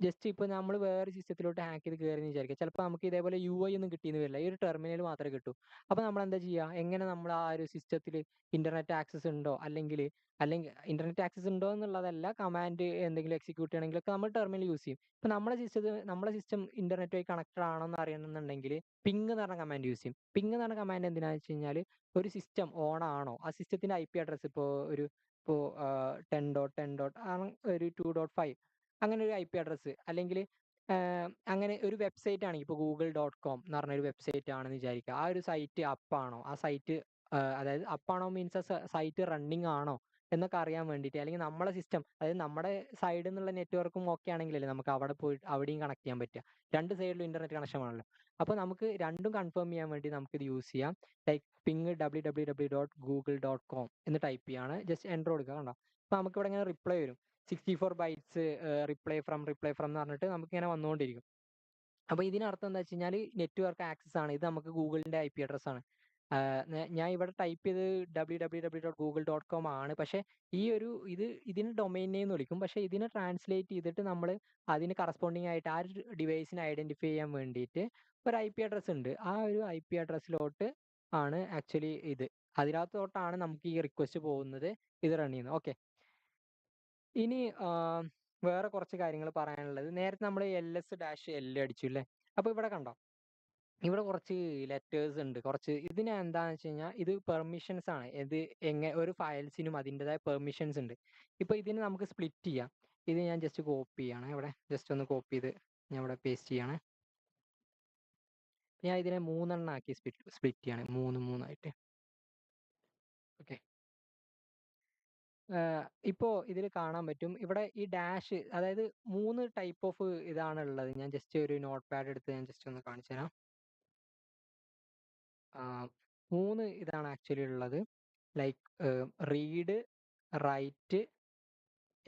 ജസ്റ്റ് ഇപ്പൊ നമ്മൾ വേറെ സിസ്റ്റത്തിലോട്ട് ഹാക്ക് ചെയ്ത് കയറിയെന്ന് വിചാരിക്കുക. ചിലപ്പോൾ നമുക്ക് ഇതേപോലെ UI ഒന്നും കിട്ടിയെന്ന് വരില്ല, ഈ ഒരു ടെർമിനൽ മാത്രമേ കിട്ടൂ. അപ്പൊ നമ്മൾ എന്താ ചെയ്യുക, എങ്ങനെ നമ്മൾ ആ ഒരു സിസ്റ്റത്തിൽ ഇന്റർനെറ്റ് ആക്സസ് ഉണ്ടോ, അല്ലെങ്കിൽ ഇന്റർനെറ്റ് ആക്സസ് ഉണ്ടോ എന്നുള്ളതല്ല, കമാൻഡ് എന്തെങ്കിലും എക്സിക്യൂട്ട് ചെയ്യണമെങ്കിലൊക്കെ നമ്മൾ ടെർമിനൽ യൂസ് ചെയ്യും. ഇപ്പൊ നമ്മളെ സിസ്റ്റം ഇന്റർനെറ്റുമായി കണക്റ്റഡ് ആണോ എന്ന് അറിയണമെന്നുണ്ടെങ്കിൽ പിങ് എന്ന് പറഞ്ഞ കമാൻഡ് യൂസ് ചെയ്യും. പിങ് എന്ന് പറഞ്ഞ കമാൻഡ് എന്തിനാണെന്ന് വെച്ച് കഴിഞ്ഞാൽ, ഒരു സിസ്റ്റം ഓൺ ആണോ, ആ സിസ്റ്റത്തിന്റെ IP അഡ്രസ്സ് ഇപ്പോൾ 10.10. ഒരു 2.5 അങ്ങനെ ഒരു IP അഡ്രസ്സ്, അല്ലെങ്കിൽ അങ്ങനെ ഒരു വെബ്സൈറ്റ് ആണെങ്കിൽ ഇപ്പോൾ google.com എന്ന് പറഞ്ഞ ഒരു വെബ്സൈറ്റ് ആണെന്ന് വിചാരിക്കുക. ആ ഒരു സൈറ്റ് അപ്പാണോ, ആ സൈറ്റ് അതായത് അപ്പാണോ മീൻസ് സൈറ്റ് റണ്ണിങ് ആണോ എന്നൊക്കെ അറിയാൻ വേണ്ടിയിട്ട്, അല്ലെങ്കിൽ നമ്മളെ സിസ്റ്റം, അതായത് നമ്മുടെ സൈഡിൽ നിന്നുള്ള നെറ്റ്വർക്കും ഓക്കെ ആണെങ്കിലല്ലേ നമുക്ക് അവിടെ പോയിട്ട് അവിടെയും കണക്ട് ചെയ്യാൻ പറ്റുക. രണ്ട് സൈഡിലും ഇന്റർനെറ്റ് കണക്ഷൻ ആണല്ലോ. അപ്പോൾ നമുക്ക് രണ്ടും കൺഫേം ചെയ്യാൻ വേണ്ടി നമുക്കിത് യൂസ് ചെയ്യാം. ലൈക്ക് പിങ് www.google.com എന്ന് ടൈപ്പ് ചെയ്യാണ്, ജസ്റ്റ് എൻ്റർ കൊടുക്കുക, കണ്ടോ. അപ്പോൾ നമുക്ക് ഇവിടെ ഇങ്ങനെ റിപ്ലൈ വരും, 64 ബൈറ്റ്സ് റിപ്ലൈ ഫ്രം എന്ന് പറഞ്ഞിട്ട് നമുക്കിങ്ങനെ വന്നുകൊണ്ടിരിക്കും. അപ്പോൾ ഇതിനർത്ഥം എന്താ വെച്ച് കഴിഞ്ഞാൽ നെറ്റ്വർക്ക് ആക്സസ് ആണ്, ഇത് നമുക്ക് ഗൂഗിളിൻ്റെ IP അഡ്രസ് ആണ്. ഞാൻ ഇവിടെ ടൈപ്പ് ചെയ്ത് www.google.com ആണ്, പക്ഷേ ഇതിന് ഡൊമൈൻ നെയിം എന്ന് വിളിക്കും. പക്ഷേ ഇതിനെ ട്രാൻസ്ലേറ്റ് ചെയ്തിട്ട് നമ്മൾ അതിന് കറസ്പോണ്ടിങ് ആയിട്ട് ആ ഒരു ഡിവൈസിനെ ഐഡന്റിഫൈ ചെയ്യാൻ വേണ്ടിയിട്ട് ഒരു IP അഡ്രസ് ഉണ്ട്. ആ ഒരു IP അഡ്രസ്സിലോട്ട് ആണ് ആക്ച്വലി അതിനകത്തോട്ടാണ് നമുക്ക് ഈ റിക്വസ്റ്റ് പോകുന്നത്, ഇത് റൺ ചെയ്യുന്നത്. ഓക്കെ. ഇനി വേറെ കുറച്ച് കാര്യങ്ങൾ പറയാനുള്ളത്, നേരത്തെ നമ്മൾ LS-L അടിച്ചു അല്ലേ. അപ്പോൾ ഇവിടെ കണ്ടോ, ഇവിടെ കുറച്ച് ലെറ്റേഴ്സ് ഉണ്ട്, കുറച്ച്. ഇതിന് എന്താണെന്ന് വെച്ച് കഴിഞ്ഞാൽ ഇത് പെർമിഷൻസ് ആണ്. ഒരു ഫയൽസിനും അതിൻ്റെതായ പെർമിഷൻസ് ഉണ്ട്. ഇപ്പോൾ ഇതിന് നമുക്ക് സ്പ്ലിറ്റ് ചെയ്യാം. ഇത് ഞാൻ ജസ്റ്റ് കോപ്പി ചെയ്യാണ്, ഇവിടെ ജസ്റ്റ് ഒന്ന് കോപ്പി ചെയ്ത് ഞാൻ ഇവിടെ പേസ്റ്റ് ചെയ്യാണ്. ഞാൻ ഇതിനെ 3 ആക്കി സ്പ്ലിറ്റ് ചെയ്യാണ്, 3 ഓക്കെ. ഇപ്പോൾ ഇതിൽ കാണാൻ പറ്റും, ഇവിടെ ഈ ഡാഷ്, അതായത് 3 ടൈപ്പ് ഓഫ് ഇതാണ് ഉള്ളത്. ഞാൻ ജസ്റ്റ് ഒരു നോട്ട് പാഡ് എടുത്ത് ഞാൻ ജസ്റ്റ് ഒന്ന് കാണിച്ചു തരാം. 3 ഇതാണ് ആക്ച്വലി ഉള്ളത്. Like read, write,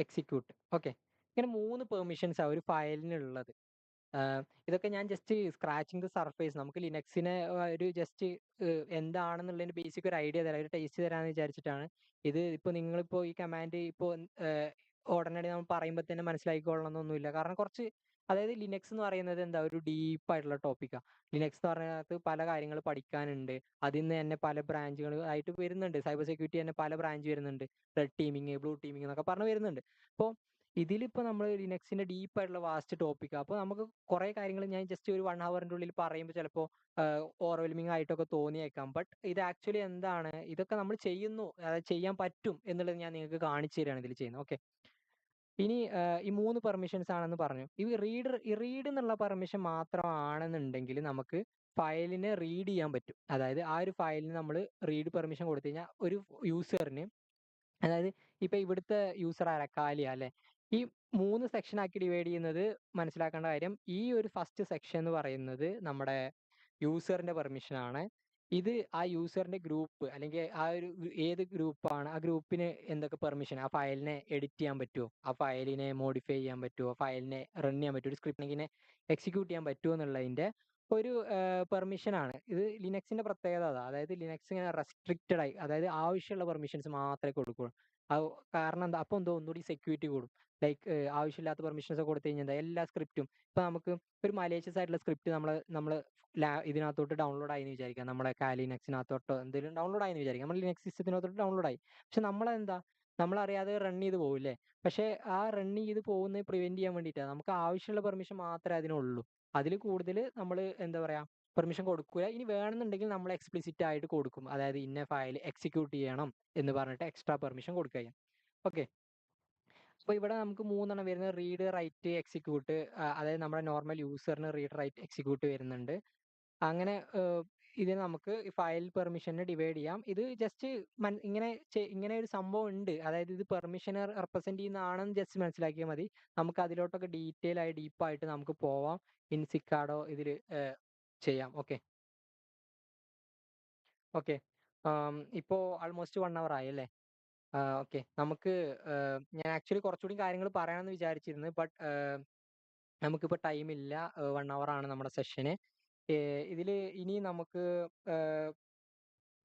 execute. Okay. ഇങ്ങനെ 3 പെർമിഷൻസാണ് ഒരു ഫയലിനുള്ളത്. ഇതൊക്കെ ഞാൻ ജസ്റ്റ് സ്ക്രാച്ചിങ് ദ സർഫേസ്, നമുക്ക് ലിനക്സിനെ ഒരു ജസ്റ്റ് എന്താണെന്നുള്ളതിന്റെ ബേസിക് ഒരു ഐഡിയ തരാം, ഒരു ടേസ്റ്റ് തരാമെന്ന് വിചാരിച്ചിട്ടാണ്. ഇത് ഇപ്പോൾ നിങ്ങളിപ്പോൾ ഈ കമാൻഡ് ഇപ്പോൾ ഉടനടി നമ്മൾ പറയുമ്പോൾ തന്നെ മനസ്സിലാക്കിക്കൊള്ളണമെന്നൊന്നുമില്ല. കാരണം കുറച്ച്, അതായത് ലിനക്സ് എന്ന് പറയുന്നത് എന്താ, ഒരു ഡീപ്പായിട്ടുള്ള ടോപ്പിക്കാണ്. ലിനക്സ് എന്ന് പറഞ്ഞതിനകത്ത് പല കാര്യങ്ങൾ പഠിക്കാനുണ്ട്. അതിൽ നിന്ന് തന്നെ പല ബ്രാഞ്ചുകൾ ആയിട്ട് വരുന്നുണ്ട്. സൈബർ സെക്യൂരിറ്റി തന്നെ പല ബ്രാഞ്ച് വരുന്നുണ്ട്. റെഡ് ടീമിങ്, ബ്ലൂ ടീമിങ് എന്നൊക്കെ പറഞ്ഞ് വരുന്നുണ്ട്. അപ്പോൾ ഇതിലിപ്പോൾ നമ്മൾ ലിനക്സിന്റെ ഡീപ്പായിട്ടുള്ള വാസ്റ്റ് ടോപ്പിക്കാണ്. അപ്പോൾ നമുക്ക് കുറേ കാര്യങ്ങൾ ഞാൻ ജസ്റ്റ് ഒരു 1 ഹവറിന്റെ ഉള്ളിൽ പറയുമ്പോൾ ചിലപ്പോൾ ഓവർവെൽമിംഗ് ആയിട്ടൊക്കെ തോന്നിയേക്കാം. ബട്ട് ഇത് ആക്ച്വലി എന്താണ്, ഇതൊക്കെ നമ്മൾ ചെയ്യുന്നു, അതായത് ചെയ്യാൻ പറ്റും എന്നുള്ളത് ഞാൻ നിങ്ങൾക്ക് കാണിച്ചു തരികയാണ് ഇതിൽ ചെയ്യുന്നത്. ഓക്കെ. ഇനി ഈ 3 പെർമിഷൻസ് ആണെന്ന് പറഞ്ഞു. റീഡ് എന്നുള്ള പെർമിഷൻ മാത്രമാണെന്നുണ്ടെങ്കിൽ നമുക്ക് ഫയലിനെ റീഡ് ചെയ്യാൻ പറ്റും. അതായത് ആ ഒരു ഫയലിന് നമ്മൾ റീഡ് പെർമിഷൻ കൊടുത്തു കഴിഞ്ഞാൽ ഒരു യൂസറിന്, അതായത് ഇപ്പൊ ഇവിടുത്തെ യൂസർ ആരാ, കാലിയ അല്ലെ. ഈ 3 സെക്ഷൻ ആക്കി ഡിവൈഡ് ചെയ്യുന്നത് മനസ്സിലാക്കേണ്ട കാര്യം, ഈ ഒരു ഫസ്റ്റ് സെക്ഷൻ എന്ന് പറയുന്നത് നമ്മുടെ യൂസറിന്റെ പെർമിഷൻ ആണ്. ഇത് ആ യൂസറിന്റെ ഗ്രൂപ്പ്, അല്ലെങ്കിൽ ഏത് ഗ്രൂപ്പാണ്, ആ ഗ്രൂപ്പിന് എന്തൊക്കെ പെർമിഷൻ, ആ ഫയലിനെ എഡിറ്റ് ചെയ്യാൻ പറ്റുമോ, ആ ഫയലിനെ മോഡിഫൈ ചെയ്യാൻ പറ്റുമോ, ഫയലിനെ റൺ ചെയ്യാൻ പറ്റുമോ, ഒരു സ്ക്രിപ്റ്റിനെ എക്സിക്യൂട്ട് ചെയ്യാൻ പറ്റുമോ എന്നുള്ളതിന്റെ ഒരു പെർമിഷൻ ആണ്. ഇത് ലിനക്സിന്റെ പ്രത്യേകത അതാ. അതായത് ലിനക്സ് ഇങ്ങനെ റെസ്ട്രിക്റ്റഡ് ആയി, അതായത് ആവശ്യമുള്ള പെർമിഷൻസ് മാത്രമേ കൊടുക്കുള്ളൂ. കാരണം എന്താ, അപ്പോൾ എന്തോ ഒന്നുകൂടി സെക്യൂരിറ്റി കൂടും. ലൈക്ക് ആവശ്യമില്ലാത്ത പെർമിഷൻസ് ഒക്കെ കൊടുത്തു കഴിഞ്ഞാൽ എന്താ, എല്ലാ സ്ക്രിപ്റ്റും ഇപ്പൊ നമുക്ക് ഒരു മലേഷ്യസ് ആയിട്ടുള്ള സ്ക്രിപ്റ്റ് നമ്മൾ ഇതിനകത്തോട്ട് ഡൗൺലോഡ് ആയി എന്ന് വിചാരിക്കാം, നമ്മുടെ കാലിനക്സിനകത്തോട്ടോ എന്തെങ്കിലും ഡൗൺലോഡ് ആയി എന്ന് വിചാരിക്കാം, നമ്മൾ ലിനക്സ് സിസ്റ്റത്തിനകത്തോട്ട് ഡൗൺലോഡ് ആയി. പക്ഷെ നമ്മളെന്താ, നമ്മളറിയാതെ റൺ ചെയ്ത് പോകില്ലേ. പക്ഷെ ആ റൺ ചെയ്ത് പോകുന്നത് പ്രിവെന്റ് ചെയ്യാൻ വേണ്ടിയിട്ടാണ്. നമുക്ക് ആവശ്യമുള്ള പെർമിഷൻ മാത്രമേ അതിനുള്ളൂ. അതിൽ കൂടുതൽ നമ്മൾ എന്താ പറയാ, പെർമിഷൻ കൊടുക്കുക. ഇനി വേണമെന്നുണ്ടെങ്കിൽ നമ്മൾ എക്സ്പ്ലിസിറ്റ് ആയിട്ട് കൊടുക്കും, അതായത് ഇന്ന ഫയൽ എക്സിക്യൂട്ട് ചെയ്യണം എന്ന് പറഞ്ഞിട്ട് എക്സ്ട്രാ പെർമിഷൻ കൊടുക്കുക ചെയ്യാം. ഓക്കെ. അപ്പോൾ ഇവിടെ നമുക്ക് 3 വരുന്നത്, റീഡ്, റൈറ്റ്, എക്സിക്യൂട്ട്. അതായത് നമ്മുടെ നോർമൽ യൂസറിന് റീഡ്, റൈറ്റ്, എക്സിക്യൂട്ട് വരുന്നുണ്ട്. അങ്ങനെ ഇതിനെ നമുക്ക് ഫയൽ പെർമിഷനെ ഡിവൈഡ് ചെയ്യാം. ഇത് ജസ്റ്റ് ഇങ്ങനെ ഒരു സംഭവം ഉണ്ട്, അതായത് ഇത് പെർമിഷനെ റെപ്രസെന്റ് ചെയ്യുന്നതാണെന്ന് ജസ്റ്റ് മനസ്സിലാക്കിയാൽ മതി. നമുക്ക് അതിലോട്ടൊക്കെ ഡീറ്റെയിൽ ആയി ഡീപ്പായിട്ട് നമുക്ക് പോവാം. ഇൻ സിക്കാഡോ ഇതിൽ ചെയ്യാം. ഓക്കെ. ഓക്കെ. ഇപ്പോൾ ആൾമോസ്റ്റ് 1 അവർ ആയി അല്ലേ. ഓക്കെ. നമുക്ക് ഞാൻ ആക്ച്വലി കുറച്ചുകൂടി കാര്യങ്ങൾ പറയാമെന്ന് വിചാരിച്ചിരുന്നു. ബട്ട് നമുക്കിപ്പോൾ ടൈം ഇല്ല. 1 അവർ ആണ് നമ്മുടെ സെഷന്. ഇതിൽ ഇനി നമുക്ക്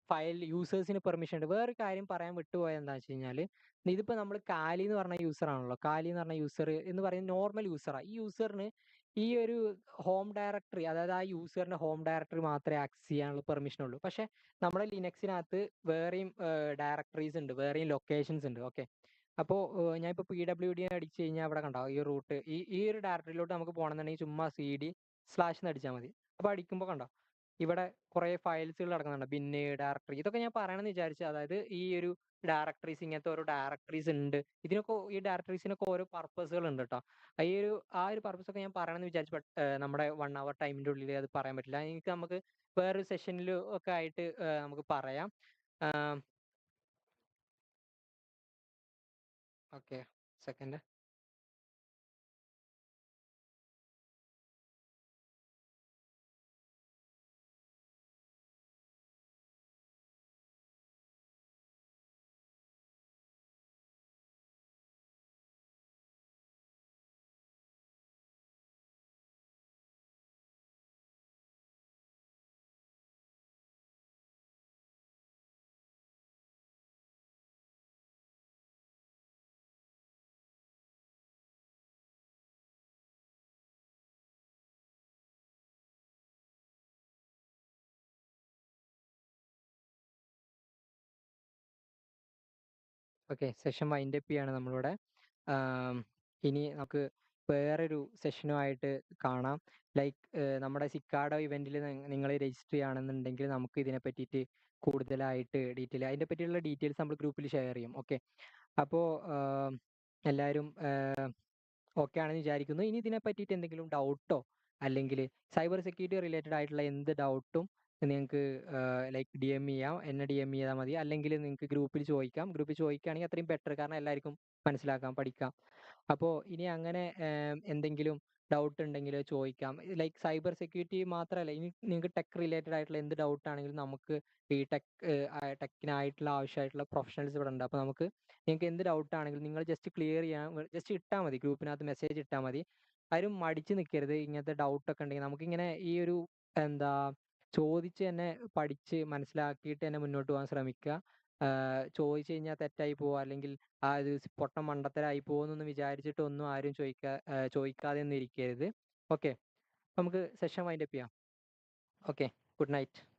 ഫയൽ യൂസേഴ്സിന് പെർമിഷൻ ഉണ്ട്. വേറൊരു കാര്യം പറയാൻ വിട്ടുപോയത് എന്താണെന്ന് വെച്ച് കഴിഞ്ഞാൽ, ഇതിപ്പോൾ നമ്മൾ കാലി എന്ന് പറഞ്ഞ യൂസർ ആണല്ലോ. കാലി എന്ന് പറഞ്ഞ യൂസർ എന്ന് പറയുന്നത് നോർമൽ യൂസറാണ്. ഈ യൂസറിന് ഈ ഒരു ഹോം ഡയറക്ടറി, അതായത് ആ യൂസറിന്റെ ഹോം ഡയറക്ടറി മാത്രമേ ആക്സസ് ചെയ്യാനുള്ള പെർമിഷൻ ഉള്ളൂ. പക്ഷേ നമ്മുടെ ലിനക്സിനകത്ത് വേറെയും ഡയറക്ടറീസ് ഉണ്ട്, വേറെയും ലൊക്കേഷൻസ് ഉണ്ട്. ഓക്കെ. അപ്പോൾ ഞാൻ ഇപ്പോൾ PWD അടിച്ചു കഴിഞ്ഞാൽ അവിടെ കണ്ടോ ഈ റൂട്ട്, ഈ ഒരു ഡയറക്ടറിയിലോട്ട് നമുക്ക് പോകണമെന്നുണ്ടെങ്കിൽ ചുമ്മാ CD/ എന്ന് അടിച്ചാൽ മതി. അപ്പോൾ അടിക്കുമ്പോൾ കണ്ടോ ഇവിടെ കുറേ ഫയൽസുകൾ കിടക്കുന്നുണ്ട്, ബിന്ന്, ഡയറക്ടറി. ഇതൊക്കെ ഞാൻ പറയണമെന്ന് വിചാരിച്ചത്, അതായത് ഈ ഒരു ഡയറക്ടറീസ്, ഇങ്ങനത്തെ ഓരോ ഡയറക്ടറീസ് ഉണ്ട്. ഈ ഡയറക്ടറീസിനൊക്കെ ഓരോ പർപ്പസുകൾ ഉണ്ട് കേട്ടോ. ആ ഒരു പർപ്പസ് ഒക്കെ ഞാൻ പറയണമെന്ന് വിചാരിച്ചു. ബട്ട് നമ്മുടെ 1 അവർ ടൈമിന്റെ ഉള്ളിൽ അത് പറയാൻ പറ്റില്ല. നമുക്ക് വേറൊരു സെഷനിൽ ഒക്കെ ആയിട്ട് നമുക്ക് പറയാം. Okay. Second. Okay. Session wind up ചെയ്യാണ് നമ്മളിവിടെ. ഇനി നമുക്ക് വേറൊരു സെഷനുമായിട്ട് കാണാം. ലൈക്ക് നമ്മുടെ സിക്കാഡോ ഇവന്റിൽ നിങ്ങൾ രജിസ്റ്റർ ചെയ്യുകയാണെന്നുണ്ടെങ്കിൽ നമുക്ക് ഇതിനെ പറ്റിയിട്ട് കൂടുതലായിട്ട് അതിനെ പറ്റിയുള്ള ഡീറ്റെയിൽസ് നമ്മൾ ഗ്രൂപ്പിൽ ഷെയർ ചെയ്യും. ഓക്കെ. അപ്പോൾ എല്ലാവരും ഓക്കെ ആണെന്ന് വിചാരിക്കുന്നു. ഇനി ഇതിനെ പറ്റിയിട്ട് എന്തെങ്കിലും ഡൗട്ടോ അല്ലെങ്കിൽ സൈബർ സെക്യൂരിറ്റി റിലേറ്റഡ് ആയിട്ടുള്ള എന്ത് ഡൗട്ടും നിങ്ങൾക്ക് ലൈക്ക് DM ചെയ്യാം. എന്നെ DM ചെയ്താൽ മതി. അല്ലെങ്കിൽ നിങ്ങൾക്ക് ഗ്രൂപ്പിൽ ചോദിക്കാം. ഗ്രൂപ്പിൽ ചോദിക്കുകയാണെങ്കിൽ അത്രയും ബെറ്റർ. കാരണം എല്ലാവർക്കും മനസ്സിലാക്കാം, പഠിക്കാം. അപ്പോൾ ഇനി അങ്ങനെ എന്തെങ്കിലും ഡൗട്ട് ഉണ്ടെങ്കിൽ ചോദിക്കാം. ലൈക്ക് സൈബർ സെക്യൂരിറ്റി മാത്രമല്ല, ഇനി നിങ്ങൾക്ക് ടെക് റിലേറ്റഡ് ആയിട്ടുള്ള എന്ത് ഡൗട്ട് ആണെങ്കിലും നമുക്ക് ഈ ടെക്കിനായിട്ടുള്ള ആവശ്യമായിട്ടുള്ള പ്രൊഫഷണൽസ് ഇവിടെ ഉണ്ട്. അപ്പോൾ നമുക്ക് നിങ്ങൾക്ക് എന്ത് ഡൗട്ട് ആണെങ്കിലും നിങ്ങൾ ജസ്റ്റ് ക്ലിയർ ചെയ്യാൻ ജസ്റ്റ് ഇട്ടാൽ മതി. ഗ്രൂപ്പിനകത്ത് മെസ്സേജ് ഇട്ടാൽ മതി. ആരും മടിച്ച് നിൽക്കരുത്. ഇങ്ങനത്തെ ഡൗട്ടൊക്കെ ഉണ്ടെങ്കിൽ നമുക്കിങ്ങനെ ഈ ഒരു എന്താ ചോദിച്ച് തന്നെ പഠിച്ച് മനസ്സിലാക്കിയിട്ട് തന്നെ മുന്നോട്ട് പോകാൻ ശ്രമിക്കുക. ചോദിച്ചു കഴിഞ്ഞാൽ തെറ്റായി പോവുക അല്ലെങ്കിൽ ഇത് പൊട്ട മണ്ടത്തരായി പോകുന്നൊന്നും വിചാരിച്ചിട്ട് ഒന്നും ആരും ചോദിക്കാതെ ഒന്നും ഇരിക്കരുത്. ഓക്കെ. നമുക്ക് സെഷൻ വൈൻഡപ്പ് ചെയ്യാം. ഓക്കെ. Good night.